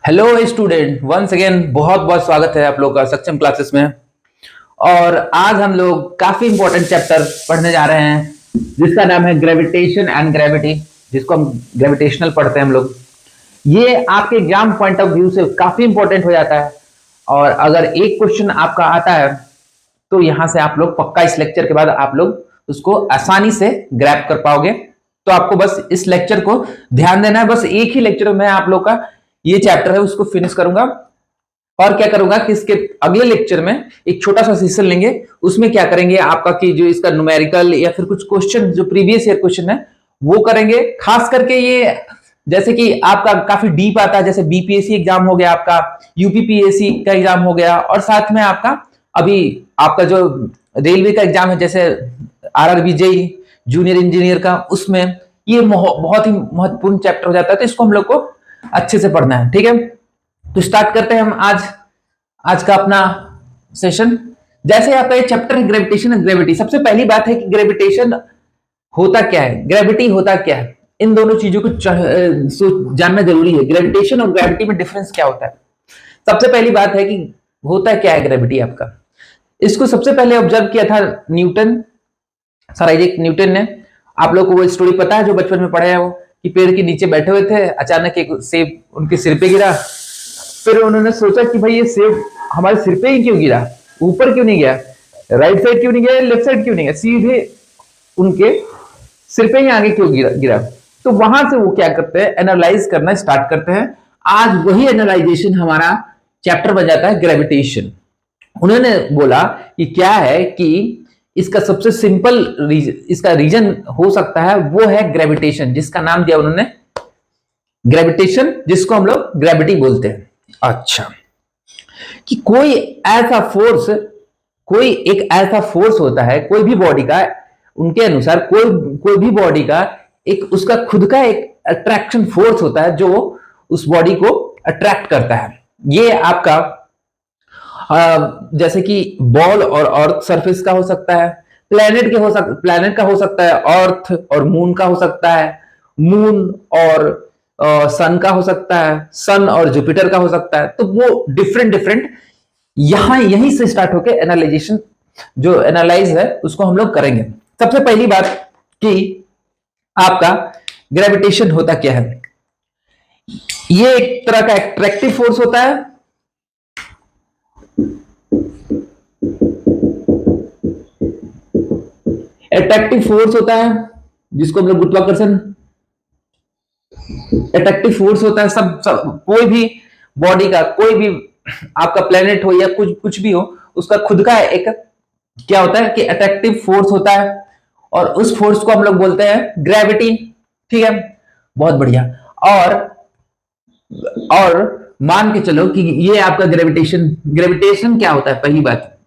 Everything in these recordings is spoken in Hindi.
हेलो स्टूडेंट, वंस अगेन बहुत बहुत स्वागत है आप लोग का सक्षम क्लासेस में। और आज हम लोग काफी इंपॉर्टेंट चैप्टर पढ़ने जा रहे हैं जिसका नाम है ग्रेविटेशन एंड ग्रेविटी, जिसको हम ग्रेविटेशनल पढ़ते हैं हम लोग। ये आपके एग्जाम पॉइंट ऑफ व्यू से काफी इंपॉर्टेंट हो जाता है और अगर एक क्वेश्चन आपका आता है तो यहां से आप लोग पक्का इस लेक्चर के बाद आप लोग उसको आसानी से ग्रैब कर पाओगे। तो आपको बस इस लेक्चर को ध्यान देना है। बस एक ही लेक्चर में आप लोग का ये चैप्टर है उसको फिनिश करूंगा और क्या करूंगा कि इसके अगले लेक्चर में एक छोटा सा सेशन लेंगे। उसमें क्या करेंगे आपका कि जो इसका न्यूमेरिकल या फिर कुछ क्वेश्चन जो प्रीवियस ईयर क्वेश्चन है वो करेंगे। खास करके ये जैसे कि आपका काफी डीप आता है, जैसे बीपीएससी एग्जाम हो गया, आपका यूपीपीएससी का एग्जाम हो गया, और साथ में आपका अभी आपका जो रेलवे का एग्जाम है जैसे आरआरबी जेई जूनियर इंजीनियर का, उसमें ये बहुत ही महत्वपूर्ण चैप्टर हो जाता है। तो इसको हम लोग को अच्छे से पढ़ना है, ठीक है। तो स्टार्ट करते हैं हम आज का अपना सेशन। जैसे आपका ये चैप्टर है ग्रेविटेशन एंड ग्रेविटी। सबसे पहली बात है कि ग्रेविटेशन होता क्या है, ग्रेविटी होता क्या है, इन दोनों चीजों को जानना जरूरी है। ग्रेविटेशन और ग्रेविटी में डिफरेंस क्या होता है। सबसे पहली बात है कि होता क्या है ग्रेविटी आपका। इसको सबसे पहले ऑब्जर्व किया था न्यूटन, सर आइजैक न्यूटन ने। आप लोग को वो स्टोरी पता है जो बचपन में पढ़े है, वो कि पेड़ के नीचे बैठे हुए थे, अचानक एक सेब उनके सिर पे गिरा। फिर उन्होंने सोचा कि भाई ये सेब हमारे सिर पे ही क्यों गिरा, ऊपर क्यों नहीं गया, राइट साइड क्यों नहीं गया, लेफ्ट साइड क्यों नहीं गया, सीधे उनके सिर पे ही आगे क्यों गिरा। तो वहां से वो क्या करते हैं, एनालाइज करना स्टार्ट करते हैं। आज वही एनालाइजेशन हमारा चैप्टर बन जाता है ग्रेविटेशन। उन्होंने बोला कि क्या है कि इसका सबसे सिंपल इसका रीजन हो सकता है वो है ग्रेविटेशन, जिसका नाम दिया उन्होंने ग्रेविटेशन, जिसको हम लोग ग्रेविटी बोलते हैं। अच्छा, कि कोई एक ऐसा फोर्स होता है कोई भी बॉडी का, उनके अनुसार कोई भी बॉडी का एक उसका खुद का एक अट्रैक्शन फोर्स होता है जो उस बॉडी को अट्रैक्ट करता है। ये आपका जैसे कि बॉल और अर्थ सरफेस का हो सकता है, प्लेनेट का हो सकता है, अर्थ और मून का हो सकता है, मून और सन का हो सकता है, सन और जुपिटर का हो सकता है। तो वो डिफरेंट यहीं से स्टार्ट होके एनालाइजेशन जो एनालाइज है उसको हम लोग करेंगे। सबसे पहली बात कि आपका ग्रेविटेशन होता क्या है। ये एक तरह का एट्रैक्टिव फोर्स होता है। अट्रैक्टिव फोर्स होता है जिसको हम लोग गुरुत्वाकर्षण अट्रैक्टिव फोर्स होता है। सब कोई भी बॉडी का, कोई भी आपका प्लेनेट हो या कुछ भी हो, उसका खुद का एक क्या होता है कि अट्रैक्टिव फोर्स होता है, और उस फोर्स को हम लोग बोलते हैं ग्रेविटी, ठीक है। बहुत बढ़िया। और मान के चलो कि ये आपका ग्रेविटेशन क्या होता है। पहली बात,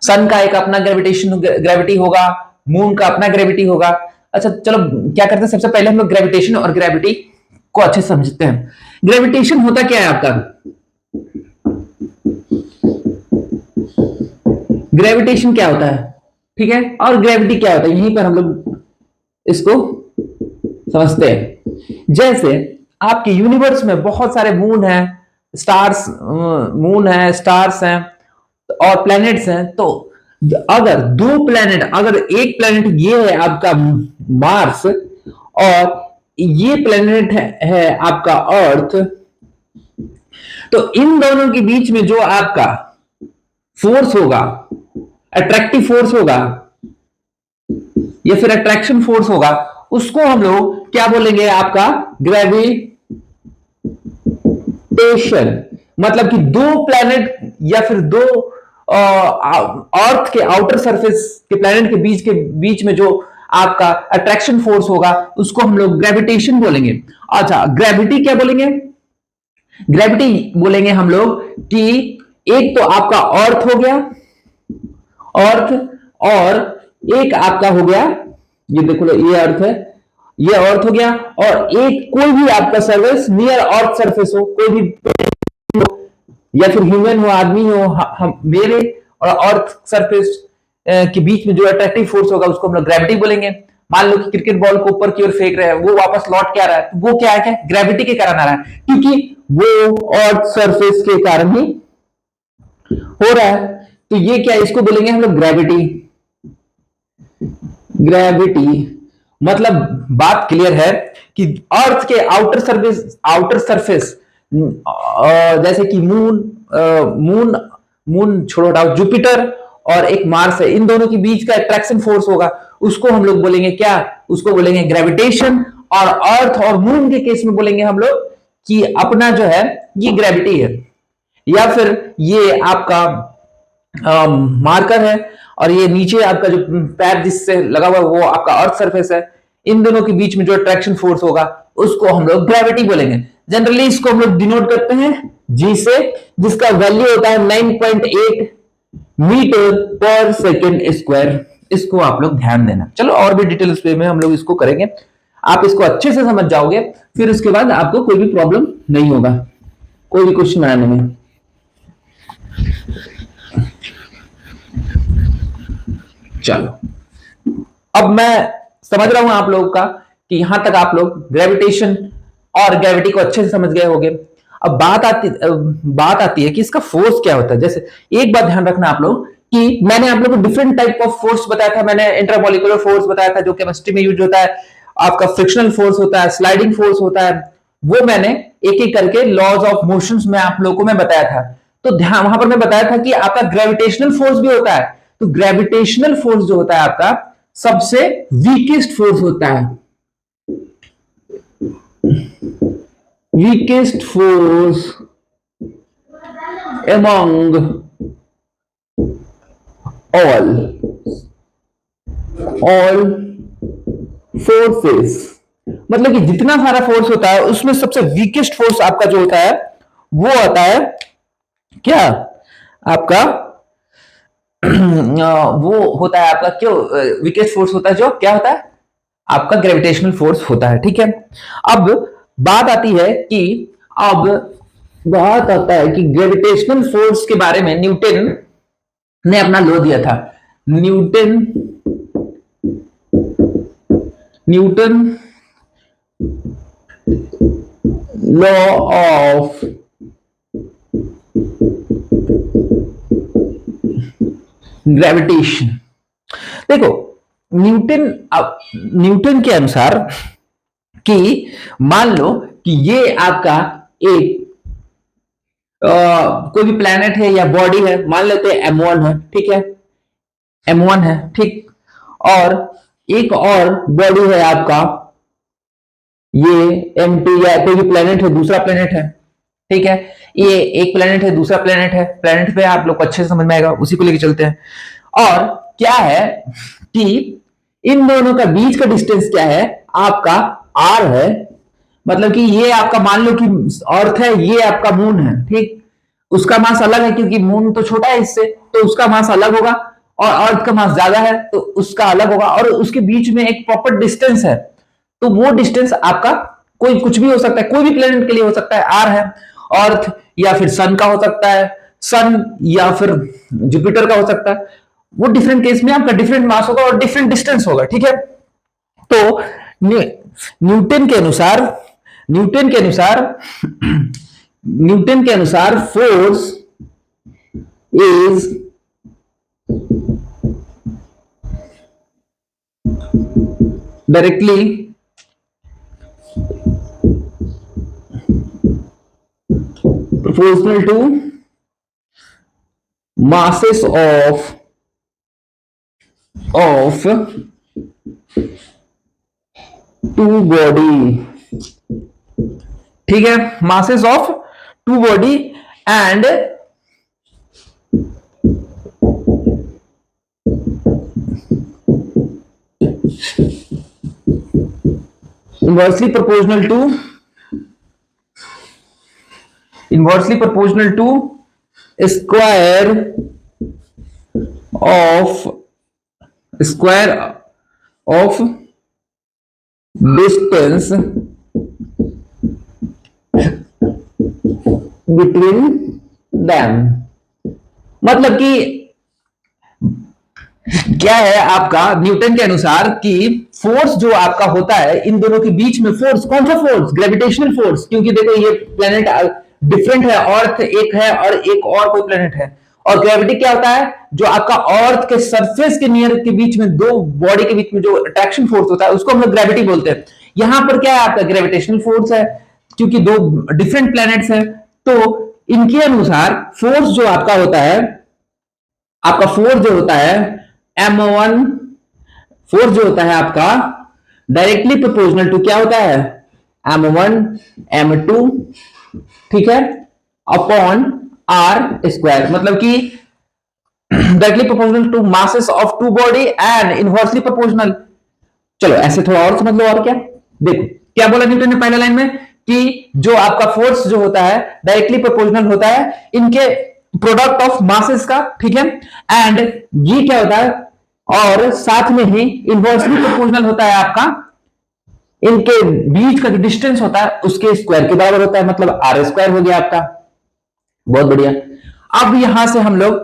सन का एक अपना ग्रेविटी होगा, मून का अपना ग्रेविटी होगा। अच्छा चलो क्या करते हैं, सबसे पहले हम लोग ग्रेविटेशन और ग्रेविटी को अच्छे समझते हैं। ग्रेविटेशन होता क्या है आपका, ग्रेविटेशन क्या होता है, ठीक है, और ग्रेविटी क्या होता है, यहीं पर हम लोग इसको समझते हैं। जैसे आपके यूनिवर्स में बहुत सारे मून है, स्टार्स हैं और प्लैनेट्स हैं। तो अगर एक प्लैनेट ये है आपका मार्स और ये प्लैनेट है आपका अर्थ, तो इन दोनों के बीच में जो आपका फोर्स होगा, अट्रैक्टिव फोर्स होगा या फिर अट्रैक्शन फोर्स होगा, उसको हम लोग क्या बोलेंगे, आपका ग्रेविटेशन। मतलब कि दो प्लैनेट या फिर दो अर्थ के आउटर सरफेस के प्लैनेट के बीच में जो आपका अट्रैक्शन फोर्स होगा उसको हम लोग ग्रेविटेशन बोलेंगे। अच्छा, ग्रेविटी क्या बोलेंगे, ग्रेविटी बोलेंगे हम लोग कि एक तो आपका अर्थ हो गया, अर्थ, और एक आपका हो गया, ये देखो ये अर्थ है, ये अर्थ हो गया, और एक कोई भी आपका सर्फेस नियर अर्थ सरफेस हो, कोई भी या फिर ह्यूमन हो, आदमी हो, हम मेरे और अर्थ सरफेस के बीच में जो अट्रैक्टिव फोर्स होगा उसको हम लोग ग्रेविटी बोलेंगे। मान लो कि क्रिकेट बॉल को ऊपर की ओर फेंक रहे हैं, वो वापस लौट के आ रहा है, तो वो क्या है, क्या ग्रेविटी के कारण आ रहा है, क्योंकि वो अर्थ सरफेस के कारण ही हो रहा है। तो ये क्या, इसको बोलेंगे हम लोग ग्रेविटी। ग्रेविटी मतलब बात क्लियर है कि अर्थ के आउटर सरफेस जैसे कि मून मून छोड़ो हटाओ, जुपिटर और एक मार्स है, इन दोनों के बीच का अट्रैक्शन फोर्स होगा, उसको हम लोग बोलेंगे क्या, उसको बोलेंगे ग्रेविटेशन। और अर्थ और मून के केस में बोलेंगे हम लोग कि अपना जो है ये ग्रेविटी है, या फिर ये आपका मार्कर है, और ये नीचे आपका जो पैर जिससे लगा हुआ है वो आपका अर्थ सरफेस है। इन दोनों के बीच में जो अट्रैक्शन फोर्स होगा उसको हम लोग ग्रेविटी बोलेंगे। जनरली इसको हम लोग डिनोट करते हैं जी से, जिसका वैल्यू होता है 9.8 मीटर पर सेकेंड स्क्वायर। इसको आप लोग ध्यान देना। चलो और भी डिटेल्स पे में हम लोग इसको करेंगे, आप इसको अच्छे से समझ जाओगे, फिर उसके बाद आपको कोई भी प्रॉब्लम नहीं होगा कोई भी क्वेश्चन बनाने में। चलो अब मैं समझ रहा हूं आप लोगों का कि यहां तक आप लोग ग्रेविटेशन और ग्रेविटी को अच्छे से समझ गए होंगे। अब बात आती है कि इसका फोर्स क्या होता है। जैसे एक बात ध्यान रखना आप लोग कि मैंने आप लोगों को डिफरेंट टाइप ऑफ फोर्स बताया था। मैंने इंटरमोलिकुलर फोर्स बताया था जो केमिस्ट्री में यूज होता है, आपका फ्रिक्शनल फोर्स होता है, स्लाइडिंग फोर्स होता है, वो मैंने एक एक करके लॉज ऑफ मोशंस में आप लोगों को मैं बताया था। तो ध्यान वहां पर मैं बताया था कि आपका ग्रेविटेशनल फोर्स भी होता है। तो ग्रेविटेशनल फोर्स जो होता है आपका सबसे वीकेस्ट फोर्स होता है। Weakest force among all forces, मतलब कि जितना सारा फोर्स होता है उसमें सबसे वीकेस्ट फोर्स आपका जो होता है वो आता है क्या, आपका वो होता है आपका, क्यों वीकेस्ट फोर्स होता है जो क्या होता है आपका ग्रेविटेशनल फोर्स होता है। ठीक है, अब बात आती है कि अब बात आता है कि ग्रेविटेशनल फोर्स के बारे में न्यूटन ने अपना लॉ दिया था। Newton law of gravitation. देखो न्यूटन के अनुसार कि मान लो कि ये आपका एक कोई भी प्लेनेट है या बॉडी है, मान लेते हैं M1 है, ठीक है, M1 है, ठीक, और एक और बॉडी है आपका ये M2, या कोई भी प्लेनेट है, दूसरा प्लेनेट है, ठीक है, ये एक प्लेनेट है, दूसरा प्लेनेट है, प्लेनेट पे आप लोग को अच्छे से समझ में आएगा, उसी को लेके चलते हैं। और क्या है कि इन दोनों का बीच का डिस्टेंस क्या है, आपका R है। मतलब कि ये आपका मान लो कि अर्थ है, ये आपका मून है, ठीक, उसका मास अलग है क्योंकि मून तो छोटा है इससे, तो उसका मास अलग होगा, और अर्थ का मास ज्यादा है तो उसका अलग होगा, और उसके बीच में एक प्रॉपर डिस्टेंस है। तो वो डिस्टेंस आपका कोई कुछ भी हो सकता है, कोई भी प्लेनेट के लिए हो सकता है, आर है, अर्थ या फिर सन का हो सकता है, सन या फिर जुपिटर का हो सकता है। वो डिफरेंट केस में आपका डिफरेंट मास होगा और डिफरेंट डिस्टेंस होगा। ठीक है, तो न्यूटन के अनुसार न्यूटन के अनुसार न्यूटन के अनुसार force is directly proportional to masses of two body। ठीक है, masses of two body and inversely proportional to square of distance between them। मतलब कि क्या है आपका न्यूटन के अनुसार कि फोर्स जो आपका होता है इन दोनों के बीच में, फोर्स कौन सा फोर्स, ग्रेविटेशनल फोर्स, क्योंकि देखो ये प्लेनेट डिफरेंट है, अर्थ एक है और एक और कोई प्लेनेट है। और ग्रेविटी क्या होता है, जो आपका अर्थ के सरफेस के नियर के बीच में दो बॉडी के बीच में जो अट्रैक्शन फोर्स होता है उसको हम लोग ग्रेविटी बोलते हैं। यहां पर क्या है आपका ग्रेविटेशनल फोर्स है, क्योंकि दो डिफरेंट प्लैनेट्स हैं। तो इनके अनुसार फोर्स जो आपका होता है, आपका फोर्स जो होता है M1, फोर्स जो होता है आपका डायरेक्टली प्रोपोर्शनल टू क्या होता है, M1 M2, ठीक है, अपॉन आर स्क्वायर, मतलब कि directly proportional to masses of two body and inversely proportional. चलो ऐसे थोड़ा और समझ लो। और क्या, देखो क्या बोला न्यूटन ने पहले लाइन में कि जो आपका फोर्स जो होता है डायरेक्टली प्रोपोर्शनल होता है इनके प्रोडक्ट ऑफ मासेस का, ठीक है, एंड ये क्या होता है, और साथ में ही इनवर्सली प्रोपोर्शनल होता है आपका इनके बीच का जो डिस्टेंस होता है उसके स्क्वायर के बराबर होता है, मतलब आर स्क्वायर हो गया आपका। बहुत बढ़िया। अब यहां से हम लोग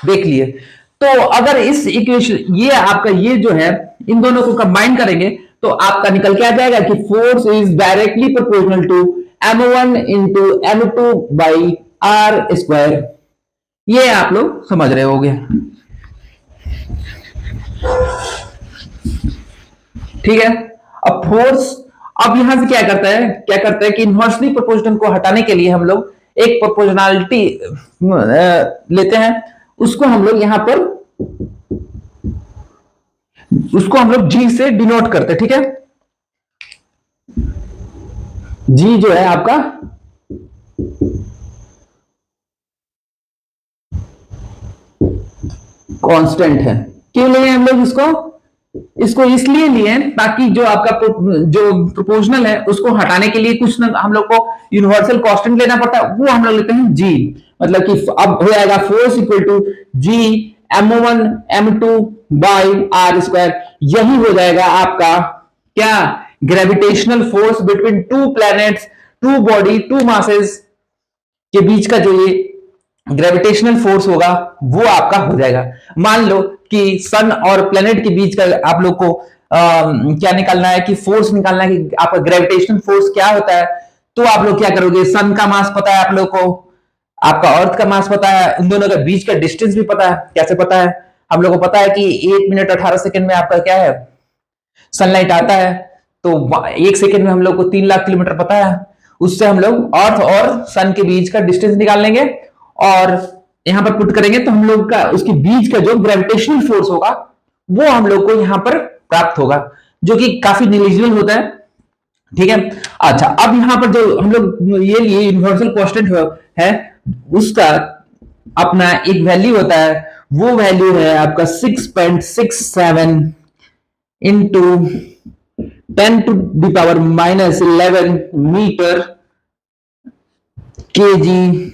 देख लिए, तो अगर इस इक्वेशन ये आपका ये जो है इन दोनों को कंबाइन करेंगे तो आपका निकल के आ जाएगा कि force is directly proportional to M1 into M2 by R square. ये आप लोग समझ रहे होंगे, ठीक है। अब फोर्स, अब यहां से क्या करता है कि इनवर्सली प्रोपोर्शनल को हटाने के लिए हम लोग एक प्रोपोर्शनलिटी लेते हैं, उसको हम लोग यहां पर उसको हम लोग जी से डिनोट करते हैं, ठीक है। जी जो है आपका कांस्टेंट है। क्यों लिए हम लोग इसको, इसको इसलिए लिए ताकि जो आपका जो प्रोपोर्शनल है उसको हटाने के लिए कुछ ना हम लोग को यूनिवर्सल कांस्टेंट लेना पड़ता है, वो हम लोग लेते हैं जी। मतलब कि अब हो जाएगा force equal to G M1 M2 by R square. यही हो जाएगा आपका क्या, gravitational force between two planets, two body, two masses के बीच का जो ये ग्रेविटेशनल फोर्स होगा वो आपका हो जाएगा। मान लो कि सन और प्लेनेट के बीच का आप लोग को क्या निकालना है, कि फोर्स निकालना है कि आपका ग्रेविटेशनल फोर्स क्या होता है। तो आप लोग क्या करोगे, सन का मास पता है आप लोग को, आपका अर्थ का मास पता है, इन दोनों के बीच का डिस्टेंस भी पता है। कैसे पता है, हम लोग को पता है कि 1 मिनट 18 सेकंड में आपका क्या है, सनलाइट आता है, तो 1 सेकंड में हम लोग को 3 लाख किलोमीटर पता है। उससे हम लोग अर्थ और सन के बीच का डिस्टेंस निकाल लेंगे और यहां पर पुट करेंगे तो हम लोग का उसके बीच का जो ग्रेविटेशनल फोर्स होगा वो हम लोग को यहां पर प्राप्त होगा, जो कि काफी निग्लिजिबल होता है, ठीक है। अच्छा, अब यहां पर जो हम लोग ये लिए यूनिवर्सल कांस्टेंट है उसका अपना एक वैल्यू होता है, वो वैल्यू है आपका 6.67 इंटू 10⁻⁻11 मीटर केजी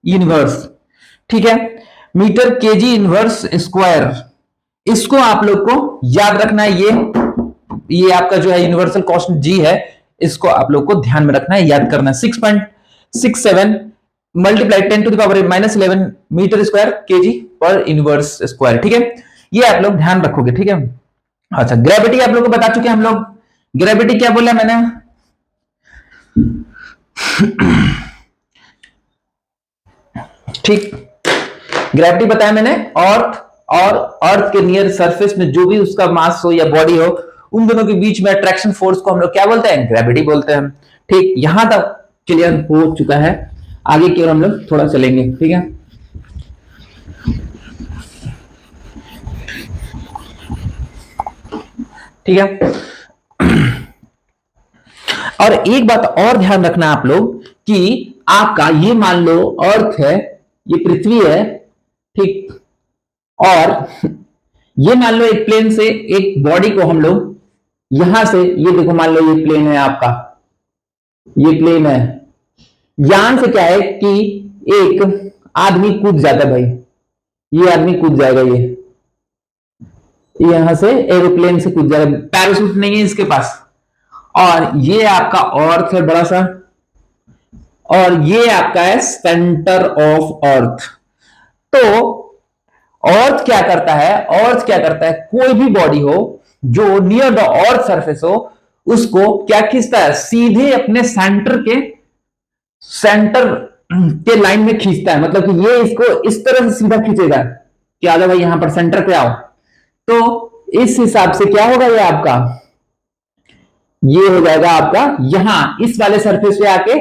इनवर्स, ठीक है, मीटर केजी इनवर्स स्क्वायर। इसको आप लोग को याद रखना है, ये आपका जो है यूनिवर्सल कांस्टेंट जी है, इसको आप लोग को ध्यान में रखना है, याद करना है। 6.67 मल्टीप्लाई 10⁻⁻11 मीटर स्क्वायर केजी पर इनवर्स स्क्वायर, ठीक है। ये आप लोग ध्यान रखोगे, ठीक है। अच्छा, ग्रेविटी आप लोग को बता चुके हम लोग, ग्रेविटी क्या बोला मैंने, ठीक, ग्रेविटी बताया मैंने। और अर्थ के नियर सरफेस में जो भी उसका मास हो या बॉडी हो, उन दोनों के बीच में अट्रैक्शन फोर्स को हम लोग क्या बोलते हैं, ग्रेविटी बोलते हैं। ठीक, यहां तक क्लियर हो चुका है, आगे की ओर हम लोग थोड़ा चलेंगे, ठीक है। ठीक है, और एक बात और ध्यान रखना आप लोग कि आपका ये मान लो अर्थ है, ये पृथ्वी है, ठीक, और ये मान लो एक प्लेन से एक बॉडी को हम लोग यहां से, ये देखो मान लो ये प्लेन है आपका, ये प्लेन है, यहां से क्या है कि एक आदमी कूद जाता है भाई, ये आदमी कूद जाएगा, ये यहां से एरोप्लेन से कूद जाएगा, पैराशूट नहीं है इसके पास, और ये आपका अर्थ है बड़ा सा, और ये आपका है सेंटर ऑफ अर्थ। तो अर्थ क्या करता है, अर्थ क्या करता है, कोई भी बॉडी हो जो नियर द अर्थ सरफेस हो उसको क्या खींचता है, सीधे अपने सेंटर के लाइन में खींचता है। मतलब कि ये इसको इस तरह से सीधा खींचेगा कि आ जाओ भाई यहां पर सेंटर पे आओ। तो इस हिसाब से क्या होगा, ये आपका ये हो जाएगा आपका यहां इस वाले सरफेस पे आके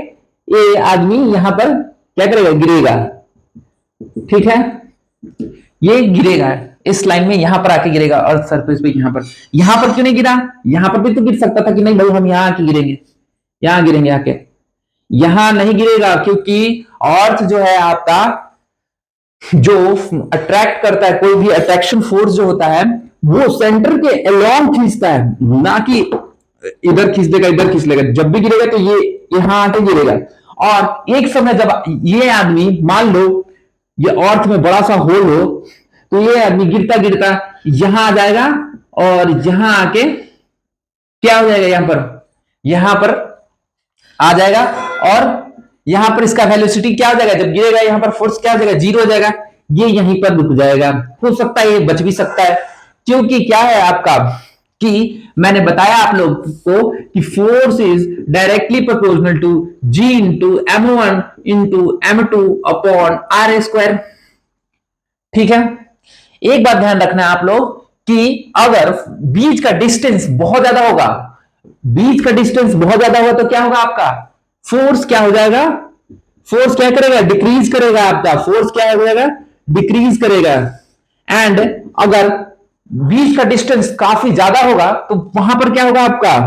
ये आदमी यहां पर क्या करेगा, गिरेगा। ठीक है, ये गिरेगा इस लाइन में, यहां पर आके गिरेगा अर्थ सरफेस पे। यहां पर क्यों नहीं गिरा, यहां पर भी तो गिर सकता था कि नहीं भाई हम यहां आके गिरेंगे, यहां गिरेंगे आके। यहां नहीं गिरेगा क्योंकि अर्थ जो है आपका जो अट्रैक्ट करता है, कोई भी अट्रैक्शन फोर्स जो होता है वो सेंटर के अलोंग खींचता है, ना कि इधर खींच देगा इधर खींच लेगा। जब भी गिरेगा तो ये यहां आके गिरेगा। और एक समय जब ये आदमी मान लो ये अर्थ में बड़ा सा होल हो तो ये आदमी गिरता गिरता यहां आ जाएगा और यहां आके क्या हो जाएगा, यहां पर आ जाएगा और यहां पर इसका वेलोसिटी क्या हो जाएगा, जब गिरेगा यहां पर फोर्स क्या हो जाएगा, जीरो हो जाएगा। ये यहीं पर रुक जाएगा। हो सकता है ये बच भी सकता है क्योंकि क्या है आपका कि मैंने बताया आप लोग को कि force is directly proportional to G into M1 into M2 upon R²। ठीक है, एक बात ध्यान रखना है आप लोग कि अगर बीच का डिस्टेंस बहुत ज्यादा होगा, बीच का डिस्टेंस बहुत ज्यादा होगा तो क्या होगा आपका फोर्स क्या हो जाएगा, फोर्स क्या करेगा, डिक्रीज करेगा। आपका फोर्स क्या हो जाएगा, डिक्रीज करेगा। एंड अगर बीच का डिस्टेंस काफी ज्यादा होगा तो वहां पर क्या होगा आपका,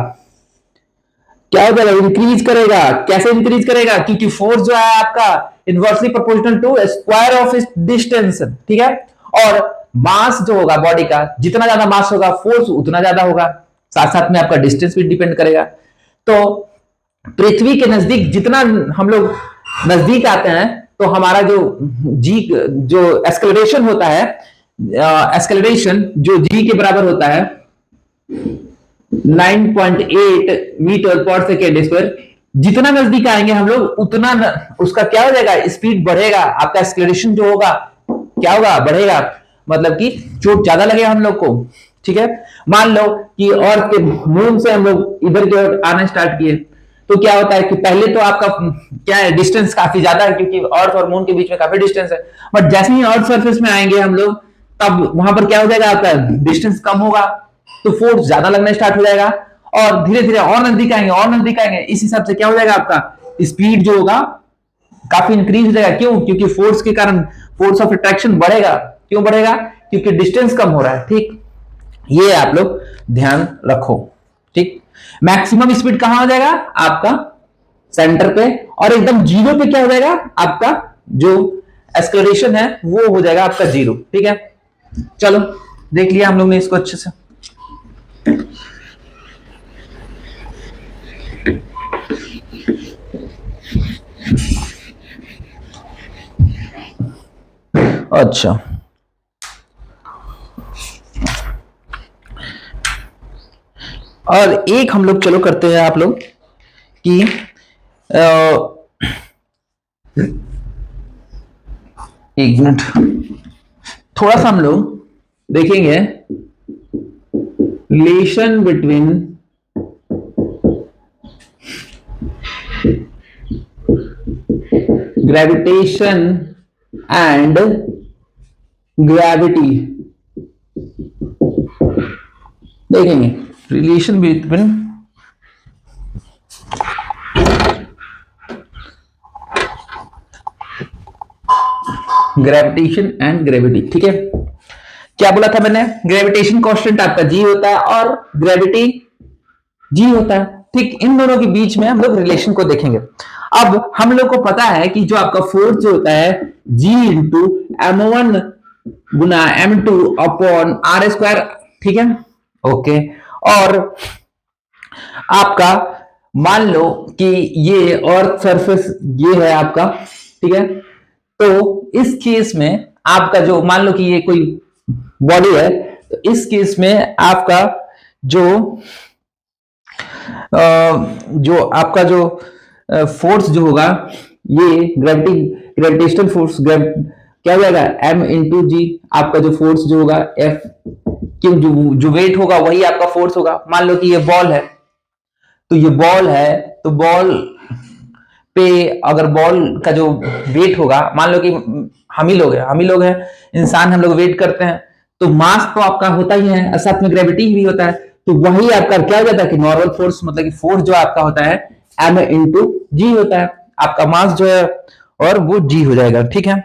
क्या हो जाएगा, इंक्रीज करेगा। कैसे इंक्रीज करेगा, क्योंकि फोर्स जो है आपका inversely proportional to square of इस डिस्टेंस। ठीक है, और मास जो होगा बॉडी का, जितना ज्यादा मास होगा फोर्स उतना ज्यादा होगा, साथ साथ में आपका डिस्टेंस भी डिपेंड करेगा। तो पृथ्वी के नजदीक जितना हम लोग नजदीक आते हैं तो हमारा जो एस्केलरेशन होता है, एस्केलरेशन जो जी के बराबर होता है 9.8 मीटर पर सेकेंड स्क्वायर। जितना नजदीक आएंगे हम लोग उतना उसका क्या हो जाएगा, स्पीड बढ़ेगा। आपका एक्सेलरेशन जो होगा क्या होगा, बढ़ेगा। मतलब कि चोट ज्यादा लगेगा हम लोग को। ठीक है, मान लो कि अर्थ के मून से हम लोग इधर की ओर आना स्टार्ट किए तो क्या होता है कि पहले तो आपका क्या है, डिस्टेंस काफी ज्यादा है क्योंकि अर्थ और मून के बीच में काफी डिस्टेंस है। बट जैसे ही अर्थ सरफेस में आएंगे हम लोग तब वहां पर क्या हो जाएगा, आपका डिस्टेंस कम होगा तो फोर्स ज्यादा लगना स्टार्ट हो जाएगा और धीरे धीरे और नजदीक आएंगे और नजदीक आएंगे। इस हिसाब से क्या हो जाएगा, आपका स्पीड जो होगा काफी इंक्रीज हो जाएगा। क्यों, क्योंकि फोर्स के कारण फोर्स ऑफ अट्रैक्शन बढ़ेगा। क्यों बढ़ेगा, क्योंकि डिस्टेंस कम हो रहा है। ठीक, ये आप लोग ध्यान रखो। ठीक, मैक्सिमम स्पीड कहां हो जाएगा आपका, सेंटर पे, और एकदम जीरो पे क्या हो जाएगा आपका जो एक्सेलरेशन है वो हो जाएगा आपका जीरो। ठीक है, चलो देख लिया हम लोग ने इसको अच्छे से। अच्छा, और एक हम लोग चलो करते हैं आप लोग कि एक मिनट, थोड़ा सा हम लोग देखेंगे relation between gravitation and gravity. देखेंगे relation between gravitation and gravity. ठीक है, क्या बोला था मैंने, ग्रेविटेशन कांस्टेंट आपका जी होता है और ग्रेविटी जी होता है। ठीक, इन दोनों के बीच में हम लोग रिलेशन को देखेंगे। अब हम लोग को पता है कि जो आपका फोर्स जो होता है जी इंटू M1 गुना M2 अपॉन R²। ठीक है, ओके। और आपका मान लो कि ये अर्थ सरफेस ये है आपका। ठीक है, तो इस केस में आपका जो मान लो कि ये कोई बॉडी है तो इस केस में आपका जो आपका जो फोर्स जो होगा ये ग्रेविटेशनल फोर्स क्या हो जाएगा m इंटू जी, आपका जो फोर्स जो होगा F, क्यों जो वेट होगा वही आपका फोर्स होगा। मान लो कि ये बॉल है, तो ये बॉल है, तो बॉल पे अगर बॉल का जो वेट होगा, मान लो कि हम ही लोग हैं इंसान, हम लोग वेट करते हैं, तो मास तो आपका होता ही है और साथ में ग्रेविटी भी होता है, तो वही आपका क्या हो जाता है कि नॉर्मल फोर्स, मतलब कि फोर्स जो आपका होता है एम इंटू जी होता है, आपका मास जो है और वो जी हो जाएगा। ठीक है,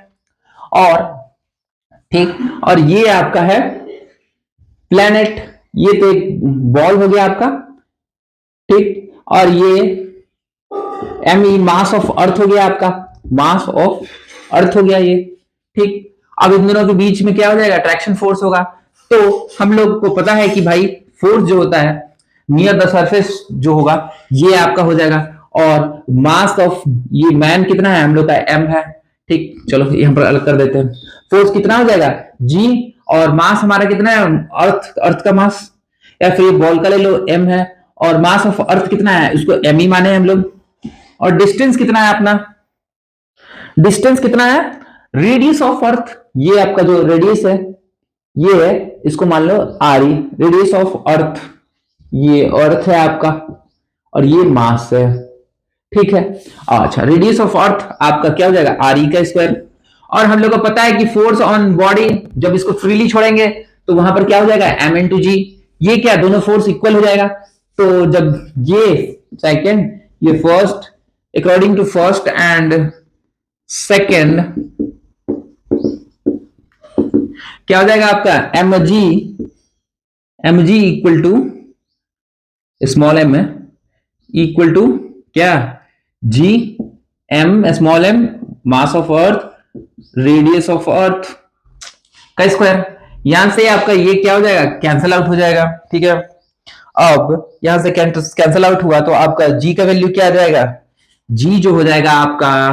और ठीक, और ये आपका है प्लेनेट, ये तो एक बॉल हो गया आपका, ठीक, और ये एम ई मास ऑफ अर्थ हो गया आपका, मास ऑफ अर्थ हो गया ये। ठीक, अब इन दोनों के बीच में क्या हो जाएगा, अट्रैक्शन फोर्स होगा। तो हम लोग को पता है कि भाई फोर्स जो होता है नियर द सरफेस जो होगा ये आपका हो जाएगा, और मास ऑफ ये मैन कितना है हम लोग का एम है। ठीक, चलो ये हम पर अलग कर देते हैं। फोर्स कितना हो जाएगा जी, और मास हमारा कितना है अर्थ, अर्थ का मास, या फिर बॉल का ले लो एम है, और मास ऑफ अर्थ कितना है उसको एम ही माने हम लोग, और डिस्टेंस कितना है अपना, डिस्टेंस कितना है रेडियस ऑफ अर्थ, ये आपका जो रेडियस है ये है, इसको मान लो R E, radius of earth, ये अर्थ है आपका और ये मास है। ठीक है, अच्छा रेडियस ऑफ अर्थ आपका क्या हो जाएगा आर ई का स्क्वायर, और हम लोग को पता है कि फोर्स ऑन बॉडी जब इसको फ्रीली छोड़ेंगे तो वहां पर क्या हो जाएगा एम इंटू जी, ये क्या दोनों फोर्स इक्वल हो जाएगा, तो जब ये सेकंड ये first, according to first and second क्या हो जाएगा आपका M G equal to small M है इक्वल टू क्या G M small M mass of earth radius of earth का स्क्वायर। यहां से आपका ये क्या हो जाएगा कैंसिल आउट हो जाएगा। ठीक है, अब यहां से कैंसिल आउट हुआ तो आपका जी का वैल्यू क्या आ जाएगा, जी जो हो जाएगा आपका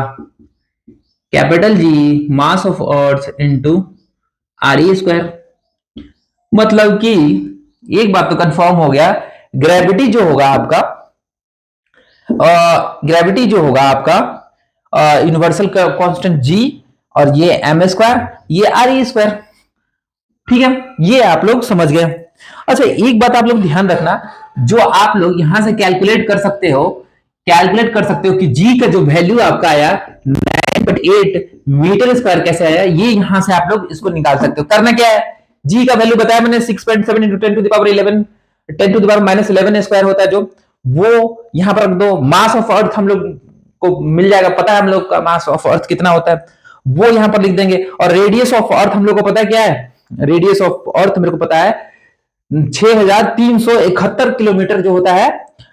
capital G mass of earth into R E square. मतलब कि एक बात तो कंफर्म हो गया, ग्रेविटी जो होगा आपका, ग्रेविटी जो होगा आपका यूनिवर्सल कांस्टेंट जी, और ये एम स्क्वायर ये आर ई स्क्वायर। ठीक है, ये आप लोग समझ गए। अच्छा एक बात आप लोग ध्यान रखना, जो आप लोग यहां से कैलकुलेट कर सकते हो, कैलकुलेट कर सकते हो कि जी का जो वैल्यू आपका आया 9.8 मीटर स्क्वायर कैसे आया, ये यहां से आप लोग इसको निकाल सकते हो। करना क्या है, जी का वैल्यू बताया मैंने 6.7 into 10 to the power 11, 10 to the power minus 11 square होता है जो, वो यहां पर रख दो। मास ऑफ अर्थ हम लोग को मिल जाएगा, पता है हम लोग का मास ऑफ अर्थ कितना होता है, वो यहां पर लिख देंगे। और रेडियस ऑफ अर्थ हम लोग को पता है क्या है, रेडियस ऑफ अर्थ मेरे को पता है 6371 किलोमीटर जो होता है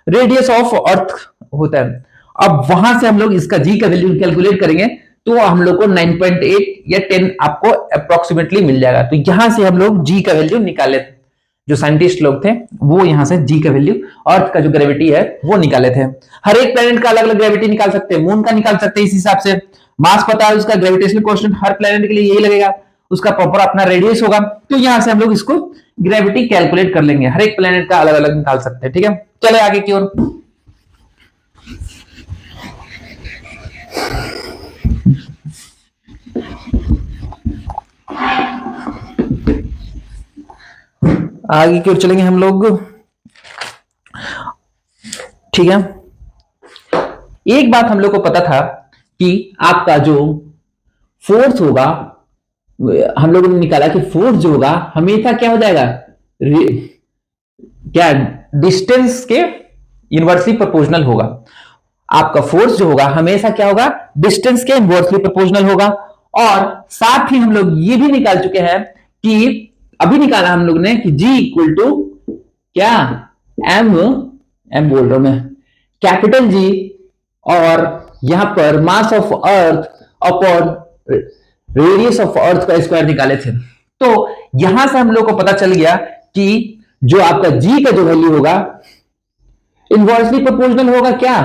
रेडियस ऑफ अर्थ होता है। अब वहां से हम लोग इसका जी का वैल्यू कैलकुलेट करेंगे तो हम लोग को 9.8 या 10 आपको अप्रोक्सीमेटली मिल जाएगा। तो यहां से हम लोग जी का वैल्यू निकाले, जो साइंटिस्ट लोग थे वो यहां से जी का वैल्यू अर्थ का जो ग्रेविटी है वो निकाले थे। हर एक प्लेनेट का अलग अलग ग्रेविटी निकाल सकते हैं, मून का निकाल सकते हैं इस हिसाब से, मास पता है उसका, ग्रेविटेशनल कांस्टेंट हर प्लेनेट के लिए यही लगेगा, उसका प्रॉपर अपना रेडियस होगा, तो यहां से हम लोग इसको ग्रेविटी कैलकुलेट कर लेंगे। हर एक प्लेनेट का अलग अलग निकाल सकते हैं। ठीक है, चले आगे की ओर। आगे की ओर चलेंगे हम लोग। ठीक है, एक बात हम लोग को पता था कि आपका जो फोर्स होगा, हम लोगों ने निकाला कि फोर्स जो होगा हमेशा क्या हो जाएगा, क्या डिस्टेंस के इनवर्सली प्रोपोर्शनल होगा। आपका फोर्स जो होगा हमेशा क्या होगा, डिस्टेंस के इनवर्सली प्रोपोर्शनल होगा। और साथ ही हम लोग ये भी निकाल चुके हैं कि अभी निकाला हम लोग ने कि जी इक्वल टू क्या एम, एम बोल रहा हूं मैं, कैपिटल जी, और यहां पर मास of earth upon radius of earth का स्क्वायर निकाले थे। तो यहां से हम लोग को पता चल गया कि जो आपका जी का जो वैल्यू होगा इनवर्सली प्रोपोर्शनल होगा क्या,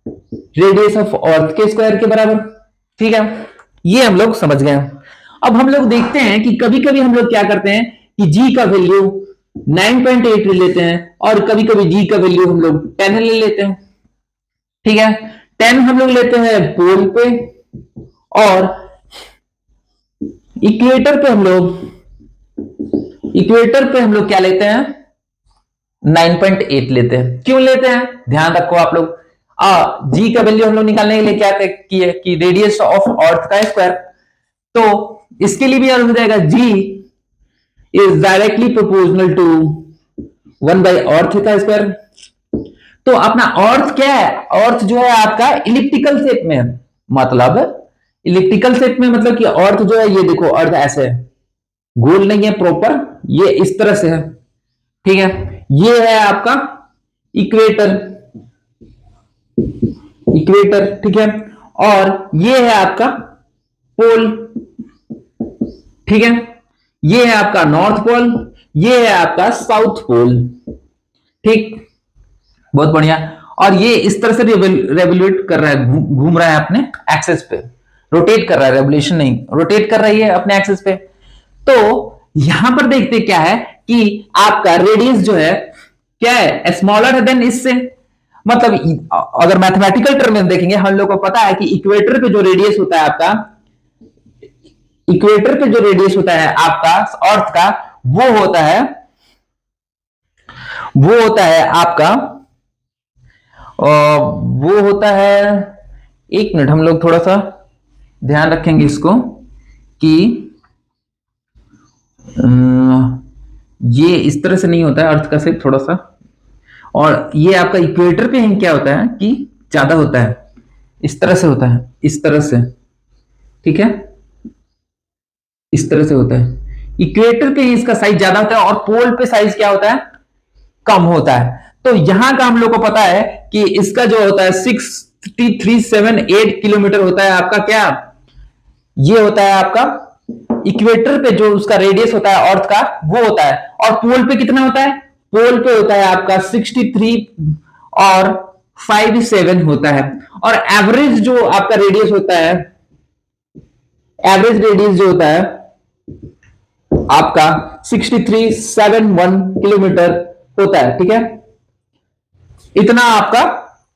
रेडियस ऑफ अर्थ के स्क्वायर के बराबर। ठीक है, ये हम लोग समझ गए। अब हम लोग देखते हैं कि कभी कभी हम लोग क्या करते हैं कि जी का वैल्यू 9.8 ले लेते हैं, और कभी कभी जी का वैल्यू हम लोग 10 ले लेते हैं। ठीक है, 10 हम लोग लेते हैं पोल पे, और इक्वेटर पे हम लोग क्या लेते हैं, 9.8 लेते हैं। क्यों लेते हैं, ध्यान रखो आप लोग, जी का वैल्यू हम लोग निकालने के लिए क्या किए कि रेडियस ऑफ अर्थ का स्क्वायर, तो इसके लिए भी हो जाएगा जी इज डायरेक्टली प्रोपोर्शनल टू 1/अर्थ का स्क्वायर। तो अपना अर्थ क्या है, अर्थ जो है आपका इलिप्टिकल शेप में है, मतलब इलिप्टिकल शेप में, मतलब कि अर्थ जो है ये देखो अर्थ ऐसे है, गोल नहीं है प्रॉपर, ये इस तरह से है, ठीक है। ये है आपका इक्वेटर, इक्वेटर, ठीक है। और ये है आपका पोल, ठीक है। ये है आपका नॉर्थ पोल, ये है आपका साउथ पोल, ठीक, बहुत बढ़िया। और ये इस तरह से रेवोल्यूट कर रहा है, घूम रहा है अपने एक्सेस पे, रोटेट कर रहा है, रेवोल्यूशन नहीं, रोटेट कर रही है अपने एक्सेस पे। तो यहां पर देखते क्या है कि आपका रेडियस जो है क्या है, स्मॉलर है देन इससे, मतलब अगर मैथमेटिकल टर्म में देखेंगे, हम लोग को पता है कि इक्वेटर पे जो रेडियस होता है आपका, इक्वेटर पे जो रेडियस होता है आपका अर्थ का, वो होता है आपका, वो होता है, एक मिनट हम लोग थोड़ा सा ध्यान रखेंगे इसको कि ये इस तरह से नहीं होता है अर्थ का शेप, थोड़ा सा, और ये आपका इक्वेटर पे क्या होता है कि ज्यादा होता है, इस तरह से होता है, इस तरह से, ठीक है, इस तरह से होता है। इक्वेटर पे इसका साइज ज्यादा होता है और पोल पे साइज क्या होता है, कम होता है। तो यहां का हम लोग को पता है कि इसका जो होता है 6378 किलोमीटर होता है आपका, क्या ये होता है आपका इक्वेटर पे जो उसका रेडियस होता है अर्थ का, वो होता है। और पोल पे कितना होता है, पोल पे होता है आपका 63 और 57 होता है। और एवरेज जो आपका रेडियस होता है, एवरेज रेडियस जो होता है आपका 6371 किलोमीटर होता है, ठीक है। इतना आपका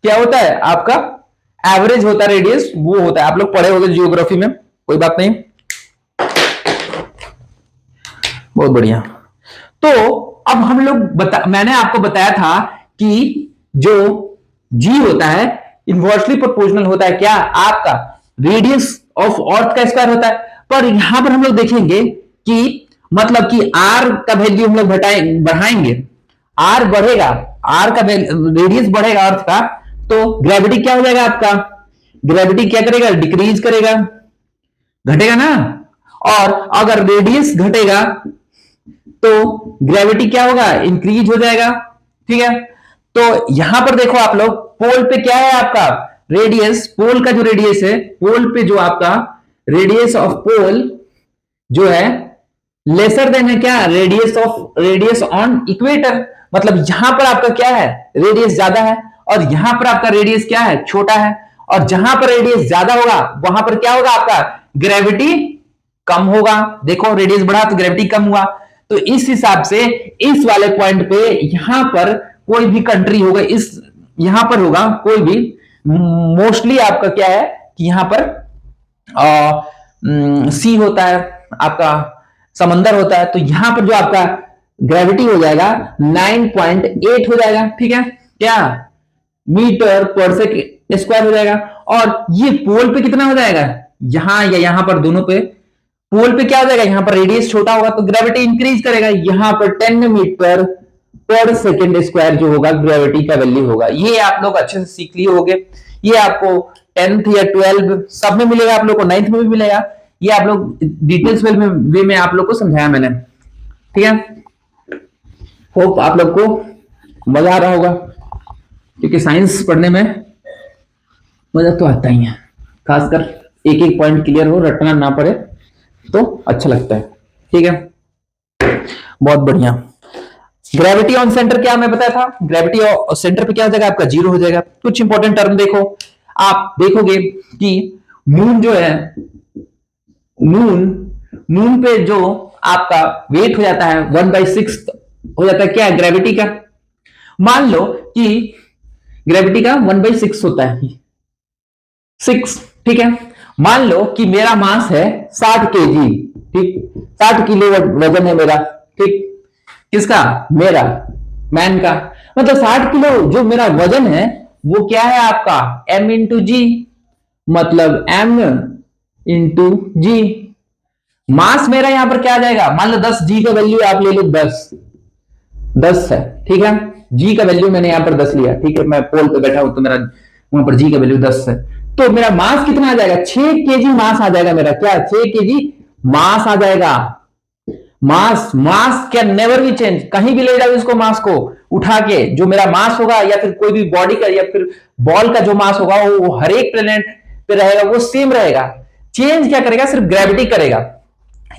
क्या होता है, आपका एवरेज होता है रेडियस, वो होता है, आप लोग पढ़े होंगे जियोग्राफी में, कोई बात नहीं, बहुत बढ़िया। तो अब हम लोग मैंने आपको बताया था कि जो जी होता है इनवर्सली प्रोपोर्शनल होता है क्या, आपका रेडियस ऑफ अर्थ का स्क्वायर होता है। पर यहां पर हम लोग देखेंगे कि मतलब कि आर का वैल्यू हम लोग बढ़ाएंगे, आर बढ़ेगा, आर का रेडियस बढ़ेगा अर्थ का, तो ग्रेविटी क्या हो जाएगा आपका, ग्रेविटी क्या करेगा, डिक्रीज करेगा, घटेगा ना। और अगर रेडियस घटेगा तो ग्रेविटी क्या होगा, इंक्रीज हो जाएगा, ठीक है। तो यहां पर देखो आप लोग, पोल पे क्या है आपका रेडियस, पोल का जो रेडियस है, पोल पे जो आपका रेडियस ऑफ पोल जो है लेसर देन है क्या, रेडियस ऑन इक्वेटर, मतलब यहां पर आपका क्या है, रेडियस ज्यादा है, और यहां पर आपका रेडियस क्या है, छोटा है। और जहां पर रेडियस ज्यादा होगा वहां पर क्या होगा आपका, ग्रेविटी कम होगा। देखो रेडियस बढ़ा तो ग्रेविटी कम हुआ। तो इस हिसाब से इस वाले पॉइंट पे यहां पर कोई भी कंट्री होगा, इस यहां पर होगा कोई भी, मोस्टली आपका क्या है कि यहां पर सी होता है, आपका समंदर होता है। तो यहां पर जो आपका ग्रेविटी हो जाएगा 9.8 हो जाएगा, ठीक है, क्या मीटर पर सेकेंड स्क्वायर हो जाएगा। और ये पोल पे कितना हो जाएगा, यहां या यहां पर दोनों पे, पोल पे क्या हो जाएगा, यहां पर रेडियस छोटा होगा तो ग्रेविटी इंक्रीज करेगा, यहां पर 10 मीटर पर सेकेंड स्क्वायर जो होगा ग्रेविटी का वैल्यू होगा। ये आप लोग अच्छे से सीख लिए होंगे, ये आपको 10th या 12 सब में मिलेगा, आप लोग को 9th में भी मिलेगा, ये आप लोग डिटेल्स वे में आप लोग को समझाया मैंने, ठीक है। होप आप लोग को मजा आ रहा होगा, क्योंकि साइंस पढ़ने में मजा तो आता ही है, खासकर एक एक पॉइंट क्लियर हो, रटना ना पड़े तो अच्छा लगता है, ठीक है, बहुत बढ़िया। ग्रेविटी ऑन सेंटर क्या मैं बताया था, ग्रेविटी सेंटर पे क्या हो जाएगा आपका, जीरो हो जाएगा। कुछ इंपॉर्टेंट टर्म देखो, आप देखोगे कि मून जो है, मून पे जो आपका वेट हो जाता है 1/6 हो जाता है क्या, ग्रेविटी का। मान लो कि ग्रेविटी का 1/6 होता है, 6, ठीक है। मान लो कि मेरा मास है 60 kg, ठीक, 60 किलो वजन है मेरा, ठीक, किसका, मेरा, मैन का। मतलब 60 किलो जो मेरा वजन है वो क्या है आपका, m इंटू जी, मतलब m इंटू जी। मास मेरा यहां पर क्या आ जाएगा, मान लो 10 जी का वैल्यू आप ले लो, 10 है, ठीक है, जी का वैल्यू मैंने यहां पर 10 लिया, ठीक है, मैं पोल पे बैठा हूं तो मेरा वहां पर जी का वैल्यू 10 है, तो मेरा मास कितना आ जाएगा, 6 केजी मास आ जाएगा मेरा, क्या, 6 केजी मास आ जाएगा। Mass, mass can never be change, कहीं भी ले जाओ इसको, मास को उठा के, जो मेरा मास होगा या फिर कोई भी बॉडी का या फिर बॉल का जो मास होगा वो हर एक प्लेनेट पे रहेगा, वो सेम रहेगा। चेंज क्या करेगा, सिर्फ ग्रेविटी करेगा।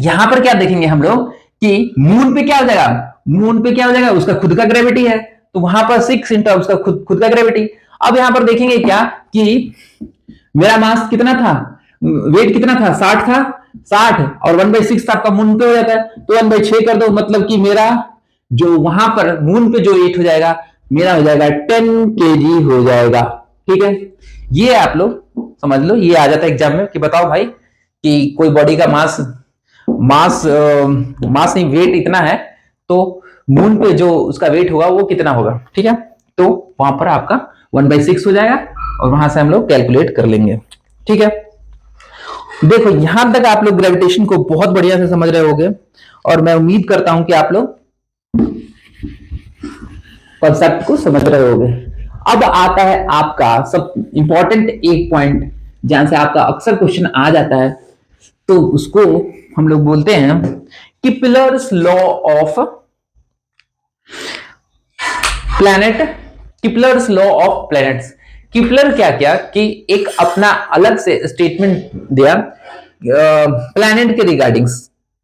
यहां पर क्या देखेंगे हम लोग कि मून पे क्या हो जाएगा, मून पे क्या हो जाएगा, उसका खुद का ग्रेविटी है, तो वहां पर 6 इंटू उसका खुद का ग्रेविटी। अब यहां पर देखेंगे क्या कि मेरा मास कितना था, वेट कितना था, 60 था, 60 और 1/6 आपका मून पे हो जाता है, तो 1/6 कर दो, मतलब कि मेरा जो वहां पर मून पे जो वेट हो जाएगा मेरा हो जाएगा 10 केजी हो जाएगा, ठीक है। ये आप लोग समझ लो, ये आ जाता है एग्जाम में कि बताओ भाई कि कोई बॉडी का मास मास मास नहीं, वेट इतना है, तो मून पे जो उसका वेट होगा वो कितना होगा, ठीक है। तो वहां पर आपका 1/6 हो जाएगा और वहां से हम लोग कैलकुलेट कर लेंगे, ठीक है। देखो यहां तक आप लोग ग्रेविटेशन को बहुत बढ़िया से समझ रहे होंगे और मैं उम्मीद करता हूं कि आप लोग कॉन्सेप्ट को समझ रहे होंगे। अब आता है आपका सब इंपॉर्टेंट एक पॉइंट, जहां से आपका अक्सर क्वेश्चन आ जाता है, तो उसको हम लोग बोलते हैं Kepler's law of planet, Kepler's law of planets. Kepler क्या क्या कि एक अपना अलग से स्टेटमेंट दिया प्लैनेट के रिगार्डिंग्स,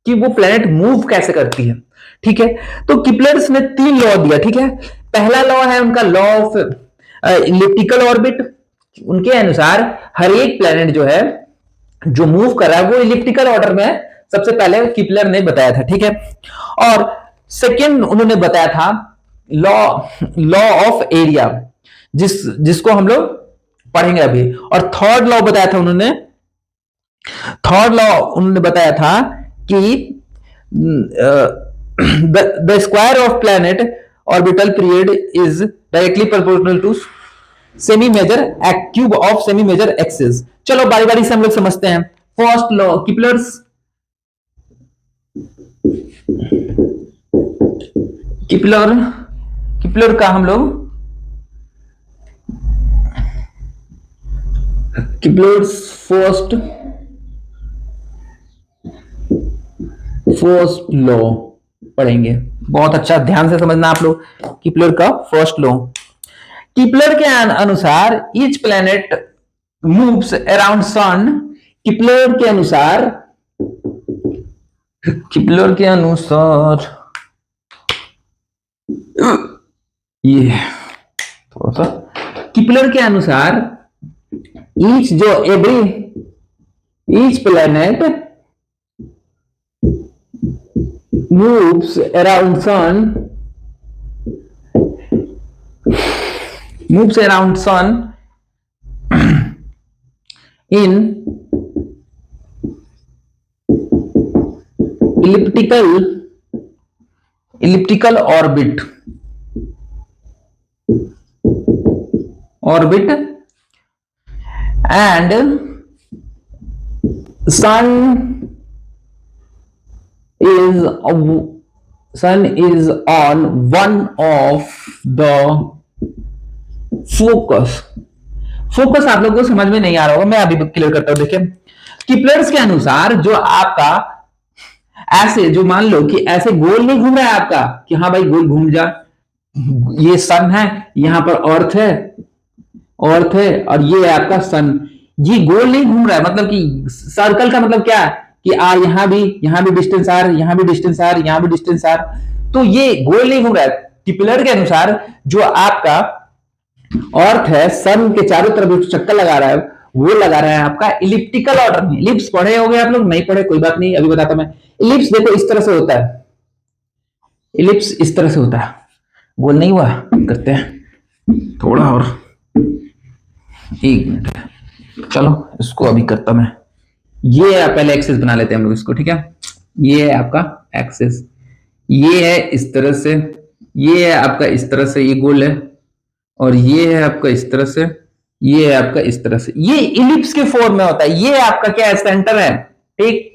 कि वो प्लैनेट मूव कैसे करती है, ठीक है। तो किपलर्स ने 3 लॉ दिया, ठीक है। पहला लॉ है उनका लॉ ऑफ इलिप्टिकल ऑर्बिट, उनके अनुसार हर एक प्लैनेट जो है जो मूव कर रहा है वो इलिप्टिकल ऑर्डर में, सबसे पहले किपलर ने बताया था, ठीक है। और सेकेंड उन्होंने बताया था लॉ लॉ ऑफ एरिया, जिसको हम लोग पढ़ेंगे अभी। और थर्ड लॉ बताया था उन्होंने, थर्ड लॉ उन्होंने बताया था कि the square of planet orbital period is directly proportional to semi major cube of semi major axis. चलो बारी बारी से हम लोग समझते हैं। फर्स्ट लॉ किपलर्स, किपलर किपलर का हम लोग किपलर्स फर्स्ट लॉ पढ़ेंगे, बहुत अच्छा ध्यान से समझना आप लोग। किपलर का फर्स्ट लॉ, किपलर के अनुसार each planet moves around sun. Kepler के अनुसार, किपलर के अनुसार ये थोड़ा सा, किपलर के अनुसार ईच जो each planet moves around sun, moves around sun in elliptical orbit and sun is on one of the focus आप लोगों को समझ में नहीं आ रहा होगा, मैं अभी क्लियर करता हूं। देखिए किपलर्स के अनुसार जो आपका ऐसे, जो मान लो कि ऐसे गोल नहीं घूम रहा है आपका कि हाँ भाई गोल घूम जा, ये सन है, यहां पर अर्थ है और ये है आपका सन, ये गोल नहीं घूम रहा है। मतलब कि सर्कल का मतलब क्या है कि यहां भी डिस्टेंस आर, यहां भी डिस्टेंस आर, यहां भी डिस्टेंस आर, तो ये गोल नहीं घूम रहा है। किपलर के अनुसार जो आपका अर्थ है, सन के चारों तरफ जो चक्कर लगा रहा है वो लगा रहा है आपका इलिप्टिकल ऑर्डर में। इलिप्स पढ़े होंगे आप लोग, नहीं पढ़े कोई बात नहीं, अभी बताता मैं। इलिप्स देखो इस तरह से होता है, इलिप्स इस तरह से होता है, गोल नहीं हुआ, करते हैं थोड़ा और, 1 मिनट, चलो इसको अभी करता मैं। ये पहले एक्सेस बना लेते हैं हम लोग इसको, ठीक है। ये है आपका एक्सिस, ये है इस तरह से, ये है आपका इस तरह से, ये गोल है, और ये है आपका इस तरह से, ये है आपका इस तरह से, ये इलिप्स के फॉर्म में होता है। ये आपका क्या है, सेंटर है, ठीक।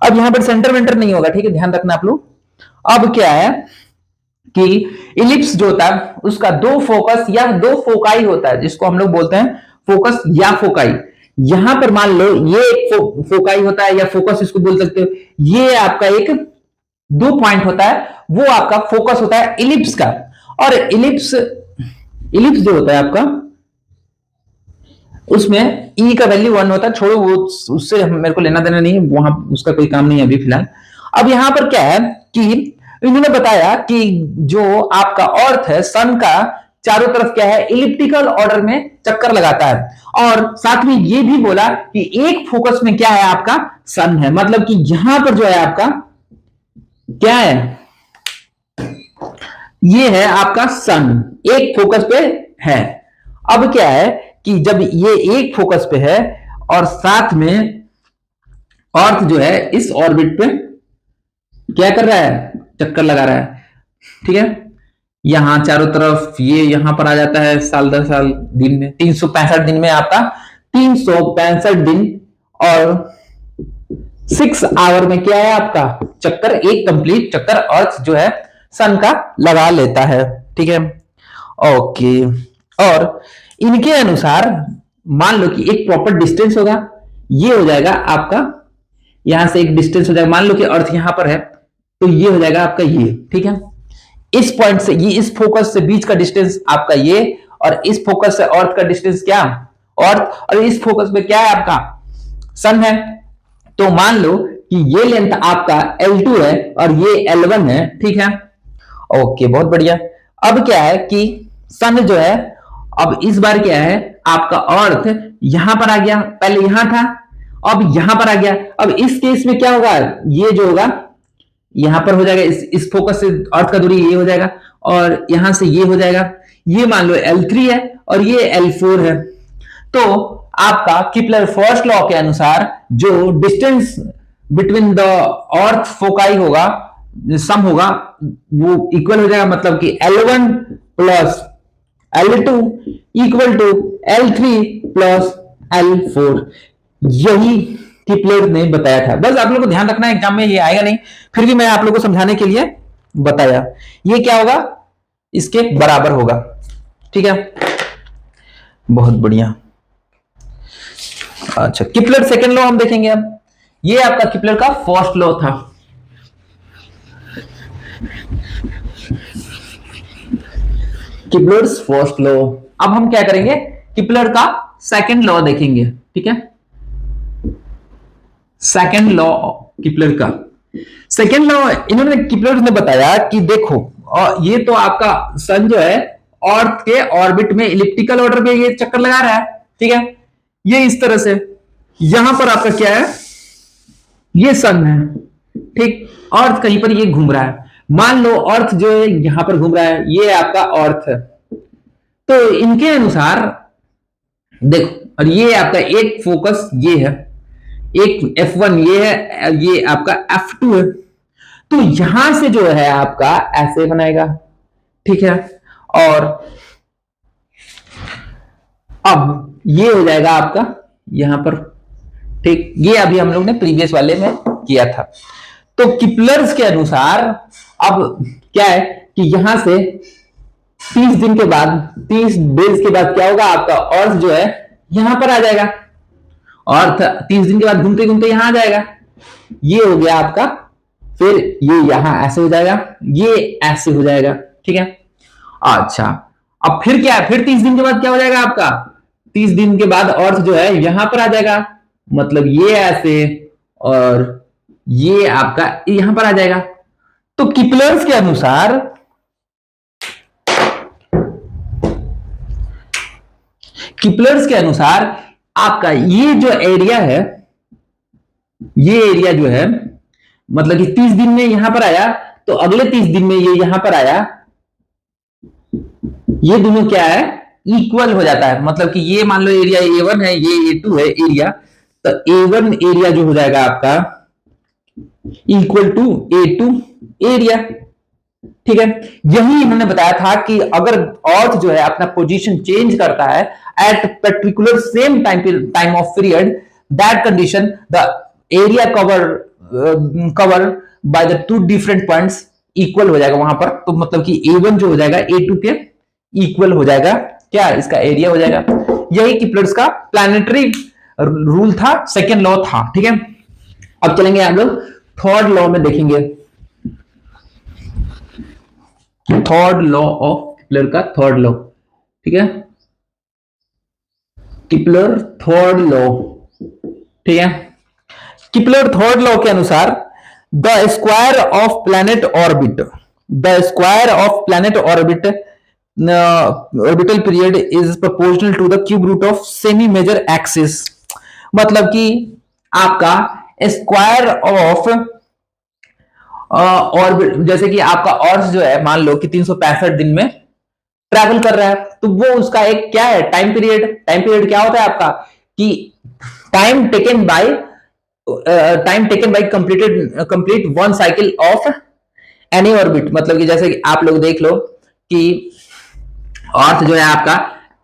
अब यहां पर सेंटर वेंटर नहीं होगा, ठीक है, ध्यान रखना आप लोग। अब क्या है कि इलिप्स जो होता है उसका दो फोकस या दो फोकाई होता है, जिसको हम लोग बोलते हैं फोकस या फोकाई। यहां पर मान लो ये एक फोकाई होता है या फोकस इसको बोल सकते हो, ये आपका एक दो पॉइंट होता है, वो आपका फोकस होता है इलिप्स का। और इलिप्स इलिप्स जो होता है आपका, उसमें ई का वैल्यू 1 होता है, छोड़ो वो, उससे मेरे को लेना देना नहीं है, वहां उसका कोई काम नहीं है अभी फिलहाल। अब यहां पर क्या है कि इन्होंने बताया कि जो आपका अर्थ है सन का चारों तरफ क्या है, इलिप्टिकल ऑर्डर में चक्कर लगाता है। और साथ में ये भी बोला कि एक फोकस में क्या है आपका, सन है। मतलब कि यहां पर जो है आपका क्या है, ये है आपका सन, एक फोकस पे है। अब क्या है कि जब ये एक फोकस पे है और साथ में अर्थ जो है इस ऑर्बिट पे क्या कर रहा है, चक्कर लगा रहा है, ठीक है। यहां चारों तरफ ये यहां पर आ जाता है साल दर साल दिन में, 365 दिन में आपका 365 दिन और 6 आवर में क्या है आपका चक्कर, एक कंप्लीट चक्कर अर्थ जो है सन का लगा लेता है, ठीक है। ओके, और इनके अनुसार मान लो कि एक प्रॉपर डिस्टेंस होगा, ये हो जाएगा आपका, यहां से एक डिस्टेंस हो जाएगा, मान लो कि अर्थ यहां पर है तो ये हो जाएगा आपका ये, ठीक है। इस पॉइंट से ये, इस फोकस से बीच का डिस्टेंस आपका ये, और इस फोकस से अर्थ का डिस्टेंस क्या, अर्थ, और इस फोकस पे क्या है आपका सन है। तो मान लो कि ये लेंथ आपका L2 है और ये L1 है, ठीक है। ओके, बहुत बढ़िया। अब क्या है कि सन जो है, अब इस बार क्या है आपका अर्थ यहां पर आ गया, पहले यहां था, अब यहां पर आ गया। अब इस केस में क्या होगा, ये जो होगा यहां पर हो जाएगा, इस फोकस से अर्थ का दूरी ये हो जाएगा, और यहां से ये हो जाएगा, ये मान लो L3 है और ये L4 है। तो आपका किपलर फर्स्ट लॉ के अनुसार जो distance between the earth foci होगा, सम होगा, वो इक्वल हो जाएगा, मतलब कि L1 plus L2 equal to L3 plus L4। यही किपलर ने बताया था। बस आप लोगों को ध्यान रखना है, एग्जाम में ये आएगा नहीं, फिर भी मैं आप लोगों को समझाने के लिए बताया। ये क्या होगा, इसके बराबर होगा, ठीक है। बहुत बढ़िया। अच्छा, किपलर सेकंड लॉ हम देखेंगे अब। ये आपका किपलर का फर्स्ट लॉ था। किपलर्स फर्स्ट लॉ। अब हम क्या करेंगे, किपलर का सेकंड लॉ देखेंगे, ठीक है। सेकंड लॉ किपलर का, सेकंड लॉ इन्होंने किपलर ने बताया कि देखो, और ये तो आपका सन जो है अर्थ के ऑर्बिट में इलिप्टिकल ऑर्डर में ये चक्कर लगा रहा है, ठीक है। ये इस तरह से, यहां पर आपका क्या है, ये सन है, ठीक। अर्थ कहीं पर ये घूम रहा है, मान लो अर्थ जो है यहां पर घूम रहा है, ये आपका अर्थ है। तो इनके अनुसार देखो, और ये आपका एक फोकस ये है, एक F1 ये है, ये आपका F2 है। तो यहां से जो है आपका ऐसे बनाएगा, ठीक है। और अब ये हो जाएगा आपका यहां पर, ठीक। ये अभी हम लोग ने प्रीवियस वाले में किया था। तो किपलर्स के अनुसार अब क्या है कि यहां से 30 दिन के बाद, 30 डेज के बाद क्या होगा, आपका अर्थ जो है यहां पर आ जाएगा, अर्थ 30 दिन के बाद घूमते घूमते यहां आ जाएगा। ये हो गया आपका, फिर ये यहां ऐसे हो जाएगा, ये ऐसे हो जाएगा, ठीक है। अच्छा, अब फिर क्या है, फिर 30 दिन के बाद क्या हो जाएगा आपका, 30 दिन के बाद अर्थ जो है यहां पर आ जाएगा, मतलब ये ऐसे, और ये आपका यहां पर आ जाएगा। तो किपलर्स के अनुसार, किपलर्स के अनुसार आपका ये जो एरिया है, ये एरिया जो है, मतलब कि 30 दिन में यहां पर आया तो अगले 30 दिन में ये यहां पर आया, ये दोनों क्या है, इक्वल हो जाता है। मतलब कि ये मान लो एरिया A1 है, ये A2 है एरिया, तो A1 एरिया जो हो जाएगा आपका इक्वल टू A2 एरिया। ठीक है, यही इन्होंने बताया था कि अगर अर्थ जो है अपना पोजीशन चेंज करता है at particular same time of period, that condition the area cover by the two different points equal हो जाएगा वहां पर। तो मतलब कि A1 जो हो जाएगा A2 के इक्वल हो जाएगा, क्या इसका एरिया हो जाएगा। यही किपलर्स का प्लानिटरी रूल था, सेकेंड लॉ था। ठीक है, अब चलेंगे हम लोग थर्ड लॉ में देखेंगे। थर्ड लॉ ऑफ किपलर का थर्ड लॉ, ठीक है, किपलर थर्ड लॉ। ठीक है, किपलर थर्ड लॉ के अनुसार the square of planet orbit, the square of planet orbit orbital period is proportional to the cube root of semi major axis. मतलब कि आपका स्क्वायर ऑफ ऑर्बिट, जैसे कि आपका अर्थ जो है मान लो कि 365 दिन में ट्रैवल कर रहा है, तो वो उसका एक क्या है, टाइम पीरियड। टाइम पीरियड क्या होता है आपका कि time taken by complete one cycle of any orbit. मतलब कि जैसे कि आप लोग देख लो कि अर्थ जो है आपका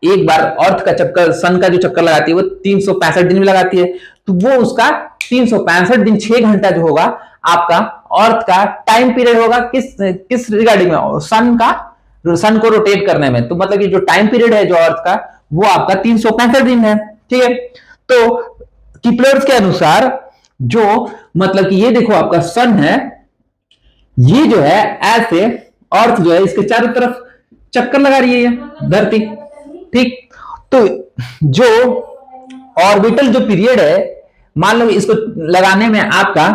एक बार अर्थ का चक्कर, सन का जो चक्कर लगाती है वो 365 दिन में लगाती है, तो वो उसका 365 दिन 6 घंटा जो होगा आपका अर्थ का टाइम पीरियड होगा। किस रिगार्डिंग में, सन को रोटेट करने में। तो मतलब कि जो टाइम पीरियड है जो अर्थ का वो आपका 365 दिन है। ठीक है, तो किपलर्स के अनुसार जो मतलब कि ये देखो आपका सन है, ये जो है ऐसे अर्थ जो है इसके चारों तरफ चक्कर लगा रही है धरती। ठीक, तो जो ऑर्बिटल जो पीरियड है, मान लो इसको लगाने में आपका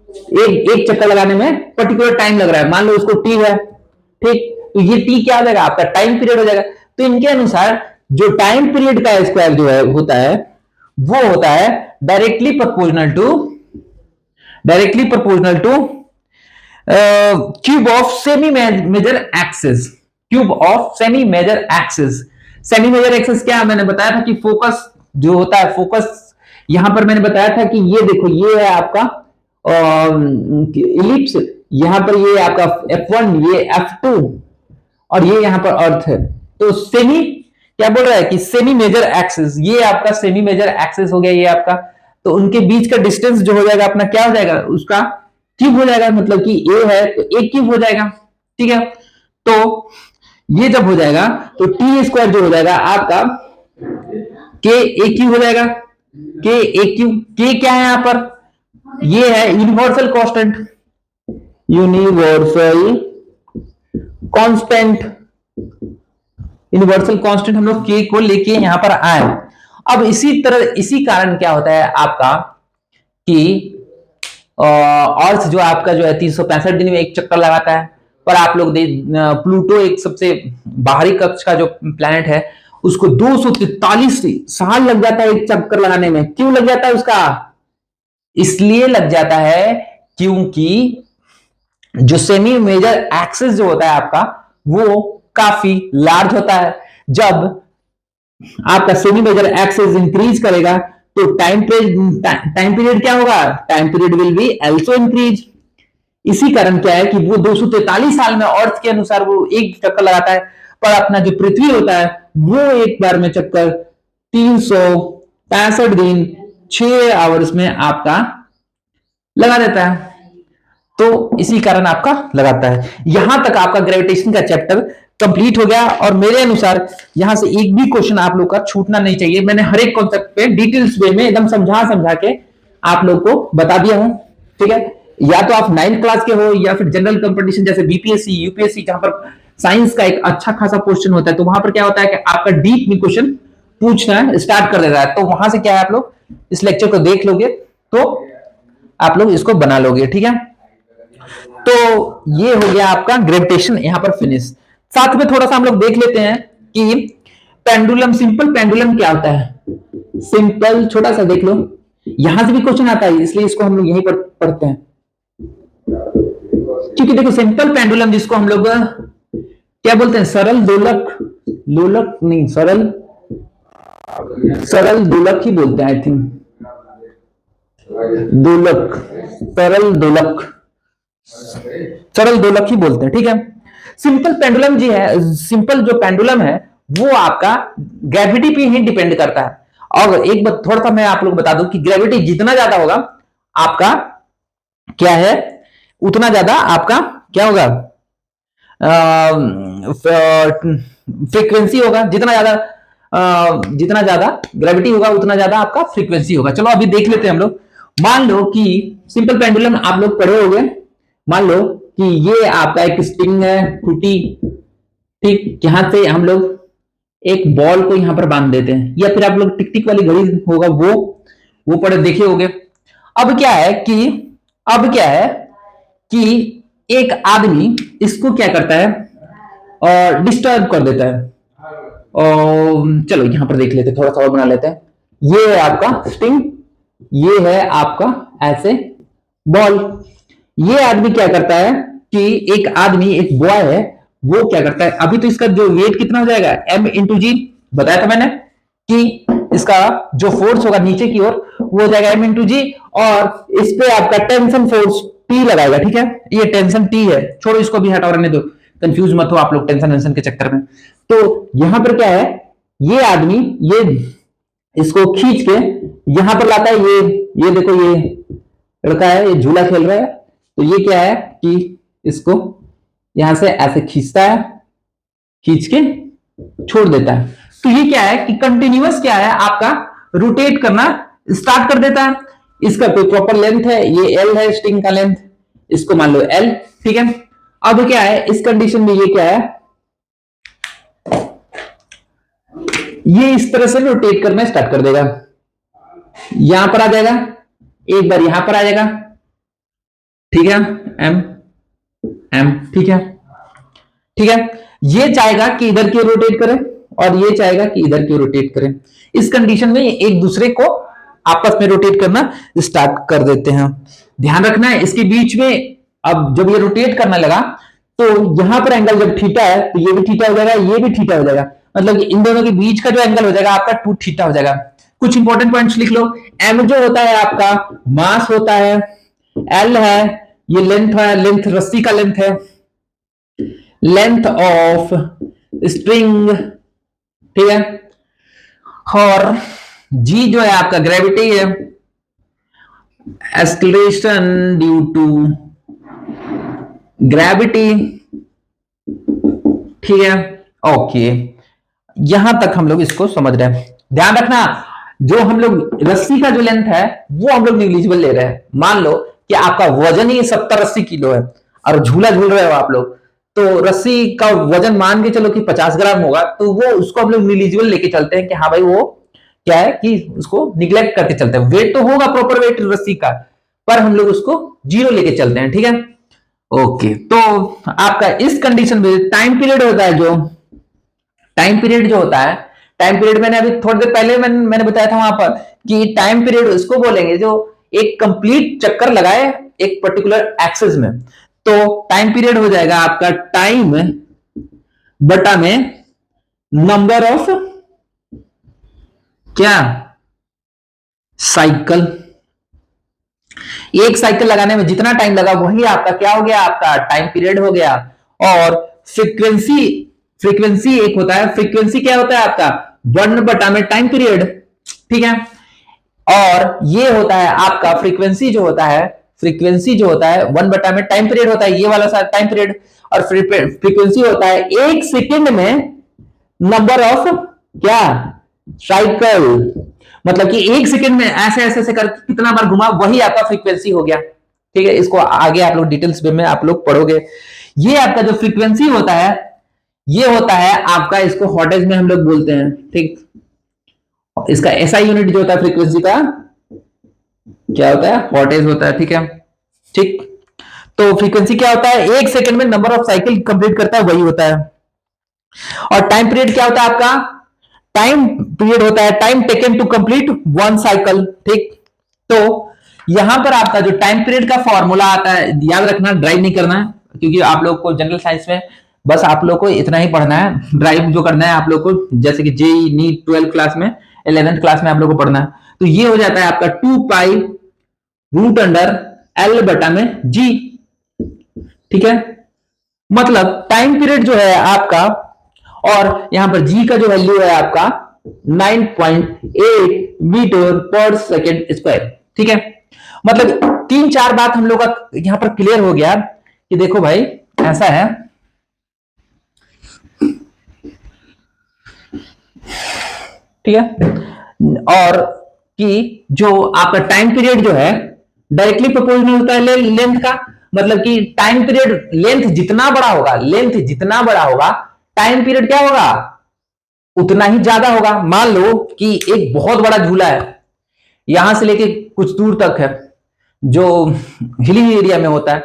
एक चक्कर लगाने में पर्टिकुलर टाइम लग रहा है, मान लो उसको टी है। ठीक, तो ये टी क्या हो जाएगा आपका टाइम पीरियड हो जाएगा। तो इनके अनुसार जो टाइम पीरियड का स्क्वायर जो है होता है वो होता है directly proportional to cube of semi major axis. Cube of semi major axis, semi major axis क्या है, मैंने बताया था कि फोकस जो होता है, फोकस यहां पर मैंने बताया था कि ये देखो ये है आपका इलिप्स, यहां पर ये आपका F1, ये F2 और ये यहां पर अर्थ है। तो सेमी क्या बोल रहा है कि सेमी मेजर एक्सिस, ये आपका सेमी मेजर एक्सिस हो गया ये आपका। तो उनके बीच का डिस्टेंस जो हो जाएगा अपना क्या हो जाएगा, उसका क्यूब हो जाएगा। मतलब कि ए है तो एक क्यूब हो जाएगा। ठीक है, तो ये जब हो जाएगा तो टी स्क्वायर जो हो जाएगा आपका के ए क्यूब हो जाएगा। के ए क्यूब, के क्या है यहां पर, ये है universal constant, universal constant, universal constant हम लोग के को लेके यहां पर आए। अब इसी तरह इसी कारण क्या होता है आपका कि अर्थ जो आपका जो है 365 दिन में एक चक्कर लगाता है। पर आप लोग प्लूटो एक सबसे बाहरी कक्ष का जो प्लैनेट है उसको 243 साल लग जाता है एक चक्कर लगाने में। क्यों लग जाता है उसका, इसलिए लग जाता है क्योंकि जो सेमी मेजर एक्सिस जो होता है आपका वो काफी लार्ज होता है। जब आपका सेमी मेजर एक्सिस इंक्रीज करेगा तो टाइम पीरियड क्या होगा, time period will be also increase. इसी कारण क्या है कि वो 243 साल में अर्थ के अनुसार वो एक चक्कर लगाता है, पर अपना जो पृथ्वी होता है वो एक बार में चक्कर 365 दिन 6 आवर्स में आपका लगा देता है। तो इसी कारण आपका लगाता है। यहां तक आपका ग्रेविटेशन का चैप्टर कंप्लीट हो गया और मेरे अनुसार यहां से एक भी क्वेश्चन आप लोग का छूटना नहीं चाहिए। मैंने हर एक कॉन्सेप्ट पे डिटेल्स वे में एकदम समझा के आप लोग को बता दिया हूं। ठीक है, या तो आप 9th क्लास के हो या फिर जनरल कंपटीशन जैसे बीपीएससी यूपीएससी जहां पर साइंस का एक अच्छा खासा क्वेश्चन होता है, तो वहां पर क्या होता है कि आपका डीप में क्वेश्चन पूछना स्टार्ट कर देता है। तो वहां से क्या है, आप लोग इस लेक्चर को देख लोगे तो आप लोग इसको बना लोगे। ठीक है, तो ये हो गया आपका ग्रेविटेशन यहां पर फिनिश। साथ में थोड़ा सा हम लोग देख लेते हैं कि पेंडुलम, सिंपल पेंडुलम क्या होता है। सिंपल छोटा सा देख लो, यहां से भी क्वेश्चन आता है इसलिए इसको हम लोग यहीं पर पढ़ते हैं। क्योंकि देखो सिंपल पेंडुलम जिसको हम लोग क्या बोलते हैं, सरल दोलक, लोलक नहीं, सरल दोलक ही बोलते हैं आई थिंक, दोलक सरल दोलक, सरल दोलक ही बोलते हैं, ठीक है। सिंपल पेंडुलम जी है, सिंपल जो पेंडुलम है वो आपका ग्रेविटी पे ही डिपेंड करता है। और एक बात थोड़ा सा मैं आप लोग बता दूं कि ग्रेविटी जितना ज्यादा होगा आपका क्या है, उतना ज्यादा आपका क्या होगा, फ्रीक्वेंसी होगा। जितना ज्यादा ग्रेविटी होगा उतना ज्यादा आपका फ्रीक्वेंसी होगा। चलो अभी देख लेते हैं हम लोग। मान लो कि सिंपल पेंडुलम आप लोग पढ़े होंगे, मान लो कि ये आपका एक स्ट्रिंग है टूटी, ठीक, यहां से हम लोग एक बॉल को यहां पर बांध देते हैं, या फिर आप लोग टिक टिक वाली घड़ी होगा वो पढ़े देखे होंगे। अब क्या है कि एक आदमी इसको क्या करता है और डिस्टर्ब कर देता है। और चलो यहां पर देख लेते हैं, थोड़ा सा और बना लेते हैं। ये है आपका स्ट्रिंग, ये है आपका ऐसे बॉल। ये आदमी क्या करता है कि एक आदमी, एक बॉय है, वो क्या करता है, अभी तो इसका जो वेट कितना हो जाएगा, m इंटू जी, बताया था मैंने कि इसका जो फोर्स होगा नीचे की ओर वो हो जाएगा m इंटू जी, और इस पे आपका टेंशन फोर्स T लगाएगा, ठीक है। ये टेंशन T है, छोड़ो इसको भी हटाओ, रहने दो, कंफ्यूज मत हो आप लोग टेंशन के चक्कर में। तो यहां पर क्या है, ये आदमी ये इसको खींच के यहां पर लाता है, ये देखो ये लड़का है, ये झूला खेल रहा है, तो ये क्या है कि इसको यहां से ऐसे खींचता है, खींच के छोड़ देता है। तो ये क्या है कि कंटिन्यूअस क्या है आपका रोटेट करना स्टार्ट कर देता है। इसका कोई प्रॉपर लेंथ है, ये L है स्ट्रिंग का लेंथ, इसको मान लो L, ठीक है। अब क्या है इस कंडीशन में, ये क्या है, ये इस तरह से रोटेट करना स्टार्ट कर देगा, यहां पर आ जाएगा, एक बार यहां पर आ जाएगा, ठीक है, M M, ठीक है, ठीक है। ये चाहेगा कि इधर की रोटेट करें और ये चाहेगा कि इधर की रोटेट करें। इस कंडीशन में एक दूसरे को आपस में रोटेट करना स्टार्ट कर देते हैं। ध्यान रखना है इसके बीच में, अब जब ये रोटेट करने लगा तो यहां पर एंगल जब थीटा है तो ये भी थीटा हो जाएगा, ये भी थीटा हो जाएगा, मतलब इन दोनों के बीच का जो एंगल हो जाएगा आपका 2 थीटा हो जाएगा। कुछ इंपॉर्टेंट पॉइंट्स लिख लो। m जो होता है आपका मास होता है, L है ये लेंथ है, लेंथ रस्सी का लेंथ है, लेंथ ऑफ स्ट्रिंग, ठीक है, और g जो है आपका ग्रेविटी है, एक्सेलरेशन ड्यू टू ग्रेविटी, ठीक है। ओके, यहां तक हम लोग इसको समझ रहे हैं। ध्यान रखना जो हम लोग रस्सी का जो लेंथ है वो हम लोग निग्लिजिबल ले रहे हैं। मान लो कि आपका वजन ही 70-80 किलो है और झूला झूल रहे हो आप लोग, तो रस्सी का वजन मान के चलो कि 50 ग्राम होगा, तो वो उसको हम लोग निग्लिजिबल लेके चलते हैं कि हाँ भाई वो क्या है कि उसको निग्लेक्ट करके चलते हैं। वेट तो होगा प्रॉपर वेट रस्सी का, पर हम लोग उसको 0 लेके चलते हैं, ठीक है। ओके, तो आपका इस कंडीशन में टाइम पीरियड होता है, जो टाइम पीरियड जो होता है, टाइम पीरियड मैंने अभी थोड़ी देर पहले मैंने बताया था वहां पर कि टाइम पीरियड उसको बोलेंगे जो एक कंप्लीट चक्कर लगाए एक पर्टिकुलर एक्सिस में। तो टाइम पीरियड हो जाएगा आपका टाइम बटा में नंबर ऑफ क्या साइकिल। एक साइकिल लगाने में जितना टाइम लगा वही आपका क्या हो गया, आपका टाइम पीरियड हो गया। और फ्रीक्वेंसी एक होता है, फ्रीक्वेंसी क्या होता है आपका 1 बटा में टाइम पीरियड, ठीक है। और ये होता है आपका फ्रीक्वेंसी जो होता है 1 बटा में टाइम पीरियड होता है, ये वाला सा टाइम पीरियड। और फ्रीक्वेंसी होता है 1 सेकेंड में नंबर ऑफ क्या साइकिल, मतलब कि 1 सेकेंड में ऐसे ऐसे ऐसे कर कितना बार घुमा वही आपका फ्रीक्वेंसी हो गया, ठीक है। इसको आगे आप लोग डिटेल्स में आप लोग पढ़ोगे। ये आपका जो फ्रीक्वेंसी होता है ये होता है आपका, इसको हॉटेज में हम लोग बोलते हैं, ठीक। इसका एसआई यूनिट जो होता है फ्रीक्वेंसी का क्या होता है, हॉटेज होता है, ठीक है, ठीक। तो फ्रीक्वेंसी क्या होता है, 1 सेकेंड में नंबर ऑफ साइकिल कंप्लीट करता है वही होता है। और टाइम पीरियड क्या होता है आपका, टाइम पीरियड होता है time taken to complete 1 cycle, ठीक। तो यहां पर आपका जो टाइम पीरियड का फॉर्मूला आता है, याद रखना, ड्राइव नहीं करना है, क्योंकि आप लोग को जनरल साइंस में बस आप लोग को इतना ही पढ़ना है। ड्राइव जो करना है आप लोग को, जैसे कि जेई नीट 12th क्लास में 11th क्लास में आप लोग को पढ़ना है। तो ये हो जाता है आपका 2 पाई रूट अंडर एल बटा में जी। ठीक है, मतलब टाइम पीरियड जो है आपका, और यहां पर जी का जो वैल्यू है आपका 9.8 मीटर पर सेकेंड स्क्वायर। ठीक है, मतलब 3-4 बात हम लोग का यहां पर क्लियर हो गया कि देखो भाई ऐसा है, ठीक है, और कि जो आपका टाइम पीरियड जो है डायरेक्टली प्रोपोर्शनल होता है लेंथ का। मतलब कि टाइम पीरियड लेंथ जितना बड़ा होगा, लेंथ जितना बड़ा होगा, टाइम पीरियड क्या होगा उतना ही ज्यादा होगा। मान लो कि एक बहुत बड़ा झूला है, यहां से लेके कुछ दूर तक है, जो हिली एरिया में होता है,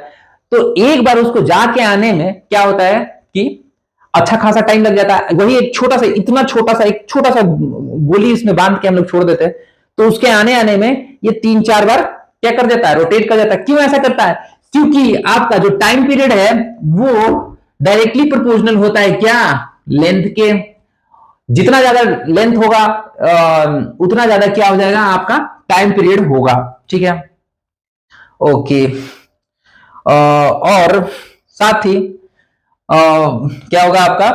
तो एक बार उसको जाके आने में क्या होता है कि अच्छा खासा टाइम लग जाता है। वही एक छोटा सा, इतना छोटा सा, एक छोटा सा गोली इसमें बांध के हम लोग छोड़ देते हैं, तो उसके आने आने में ये 3-4 बार क्या कर देता है, रोटेट कर देता है। क्यों ऐसा करता है? क्योंकि आपका जो टाइम पीरियड है वो डायरेक्टली प्रोपोर्शनल होता है क्या, लेंथ के। जितना ज्यादा लेंथ होगा उतना ज्यादा क्या हो जाएगा आपका टाइम पीरियड होगा। ठीक है, ओके। और साथ ही क्या होगा आपका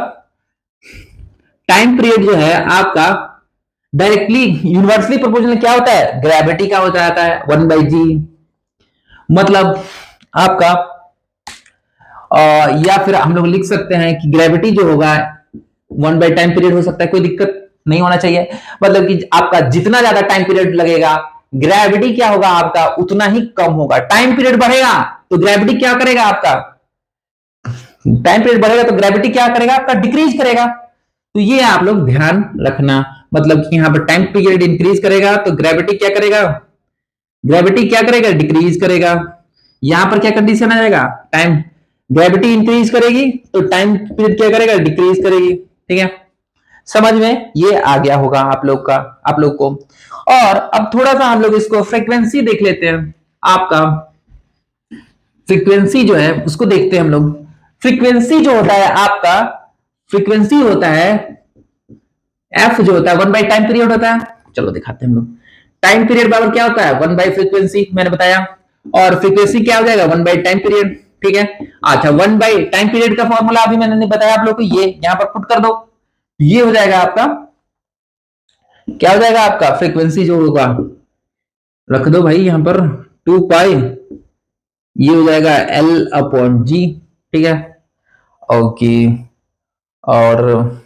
टाइम पीरियड जो है आपका डायरेक्टली यूनिवर्सली प्रोपोर्शनल क्या होता है, ग्रेविटी का हो जाता है 1/g। मतलब आपका या फिर हम लोग लिख सकते हैं कि ग्रेविटी जो होगा 1 बाई टाइम पीरियड हो सकता है, कोई दिक्कत नहीं होना चाहिए। मतलब कि आपका जितना ज्यादा टाइम पीरियड लगेगा, ग्रेविटी क्या होगा आपका उतना ही कम होगा। टाइम पीरियड बढ़ेगा तो ग्रेविटी क्या करेगा आपका, टाइम पीरियड बढ़ेगा तो ग्रेविटी क्या करेगा आपका, डिक्रीज करेगा। तो ये आप लोग ध्यान रखना। मतलब कि यहां पर टाइम पीरियड इंक्रीज करेगा तो ग्रेविटी क्या करेगा, ग्रेविटी क्या करेगा, डिक्रीज करेगा। यहां पर क्या कंडीशन आ जाएगा, टाइम ग्रेविटी इंक्रीज करेगी तो टाइम पीरियड क्या करेगा, डिक्रीज करेगी। ठीक है, समझ में ये आ गया होगा आप लोग का, आप लोग को। और अब थोड़ा सा हम लोग इसको फ्रीक्वेंसी देख लेते हैं। आपका फ्रीक्वेंसी जो है उसको देखते हैं हम लोग। फ्रीक्वेंसी जो होता है आपका, फ्रीक्वेंसी होता है एफ जो होता है 1 बाई टाइम पीरियड होता है। चलो दिखाते हैं हम लोग। टाइम पीरियड बराबर क्या होता है, 1 बाई फ्रीक्वेंसी, मैंने बताया। और फ्रीक्वेंसी क्या हो जाएगा, 1 बाई टाइम पीरियड। ठीक है, अच्छा 1 बाई टाइम पीरियड का फॉर्मूला अभी मैंने नहीं बताया आप लोग को, ये यहां पर पुट कर दो। ये हो जाएगा आपका, क्या हो जाएगा आपका फ्रीक्वेंसी जो होगा, रख दो भाई यहां पर 2 पाई, ये हो जाएगा एल अपॉन जी। ठीक है, ओके। और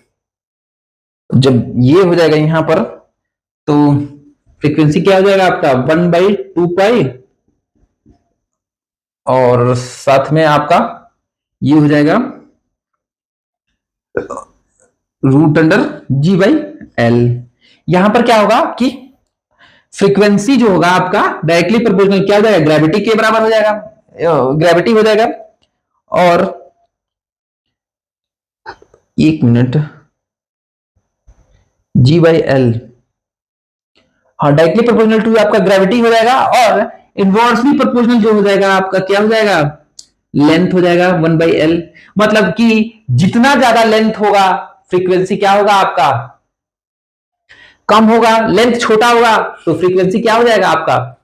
जब ये हो जाएगा यहां पर, तो फ्रीक्वेंसी क्या हो जाएगा आपका 1/2 पाई, और साथ में आपका ये हो जाएगा √g/L। यहां पर क्या होगा कि फ्रीक्वेंसी जो होगा आपका डायरेक्टली प्रोपोर्शनल क्या हो जाएगा, ग्रेविटी के बराबर हो जाएगा, ग्रेविटी हो जाएगा। और 1 मिनट, G/L, हाँ डायरेक्टली प्रोपोर्शनल टू आपका ग्रेविटी हो जाएगा, और इनवर्सली प्रोपोर्शनल जो हो जाएगा आपका क्या हो जाएगा, लेंथ हो जाएगा 1/L। मतलब कि जितना ज्यादा लेंथ होगा फ्रीक्वेंसी क्या होगा आपका कम होगा, लेंथ छोटा होगा तो फ्रीक्वेंसी क्या हो जाएगा आपका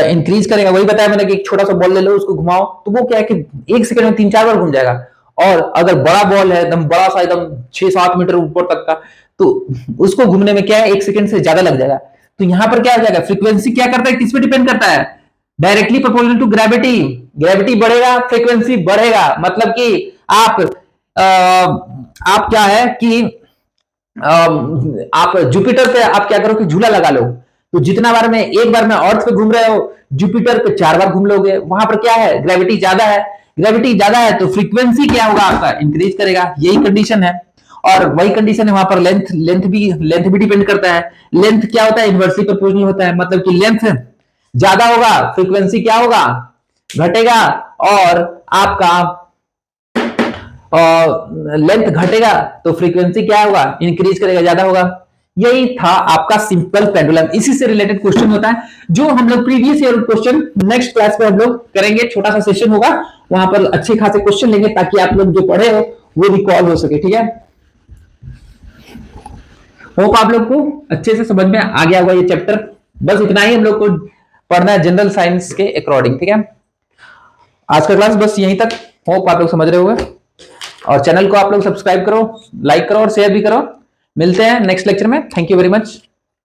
इंक्रीज करेगा। वही बताया मैंने कि एक छोटा सा बॉल ले लो, उसको घुमाओ तो वो क्या है कि 1 सेकंड में 3-4 बार घूम जाएगा। और अगर बड़ा बॉल है एकदम बड़ा सा, एकदम 6-7 मीटर ऊपर तक का, तो उसको घूमने में क्या है 1 सेकंड से ज्यादा लग जाएगा। तो यहां पर क्या हो जाएगा, फ्रीक्वेंसी क्या करता है, किस पे डिपेंड करता है, directly proportional to gravity. Gravity बढ़ेगा फ्रीक्वेंसी बढ़ेगा। मतलब कि आप आप क्या है कि आप जुपिटर पे आप क्या करो कि झूला लगा लो, तो जितना बार में एक बार में अर्थ पे घूम रहे हो, जुपिटर पे 4 बार घूम लोगे। वहां पर क्या है, ग्रेविटी ज्यादा है। ग्रेविटी ज्यादा है तो फ्रीक्वेंसी क्या होगा आपका, इंक्रीज करेगा। यही कंडीशन है। और वही कंडीशन है वहां पर, लेंथ भी डिपेंड करता है। लेंथ क्या होता है, इनवर्सली प्रोपोर्शनल होता है। मतलब कि लेंथ ज्यादा होगा, फ्रीक्वेंसी क्या होगा, घटेगा। और आपका लेंथ घटेगा तो फ्रीक्वेंसी क्या होगा, इंक्रीज करेगा, ज्यादा होगा। यही था आपका सिंपल पेंडुलम। इसी से रिलेटेड क्वेश्चन होता है जो हम लोग previous year question next class में हम लोग करेंगे। छोटा सा सेशन होगा, वहां पर अच्छे खासे क्वेश्चन लेंगे ताकि आप लोग जो पढ़े हो वो रिकॉल हो सके। ठीक है, होप आप लोग को अच्छे से समझ में आ गया होगा ये चैप्टर। बस इतना ही हम लोग को पढ़ना है जनरल साइंस के अकॉर्डिंग, ठीक है। आज का क्लास बस यहीं तक, होप आप लोग समझ रहे होंगे। और चैनल को आप लोग सब्सक्राइब करो, लाइक करो और शेयर भी करो। मिलते हैं नेक्स्ट लेक्चर में। Thank you very much.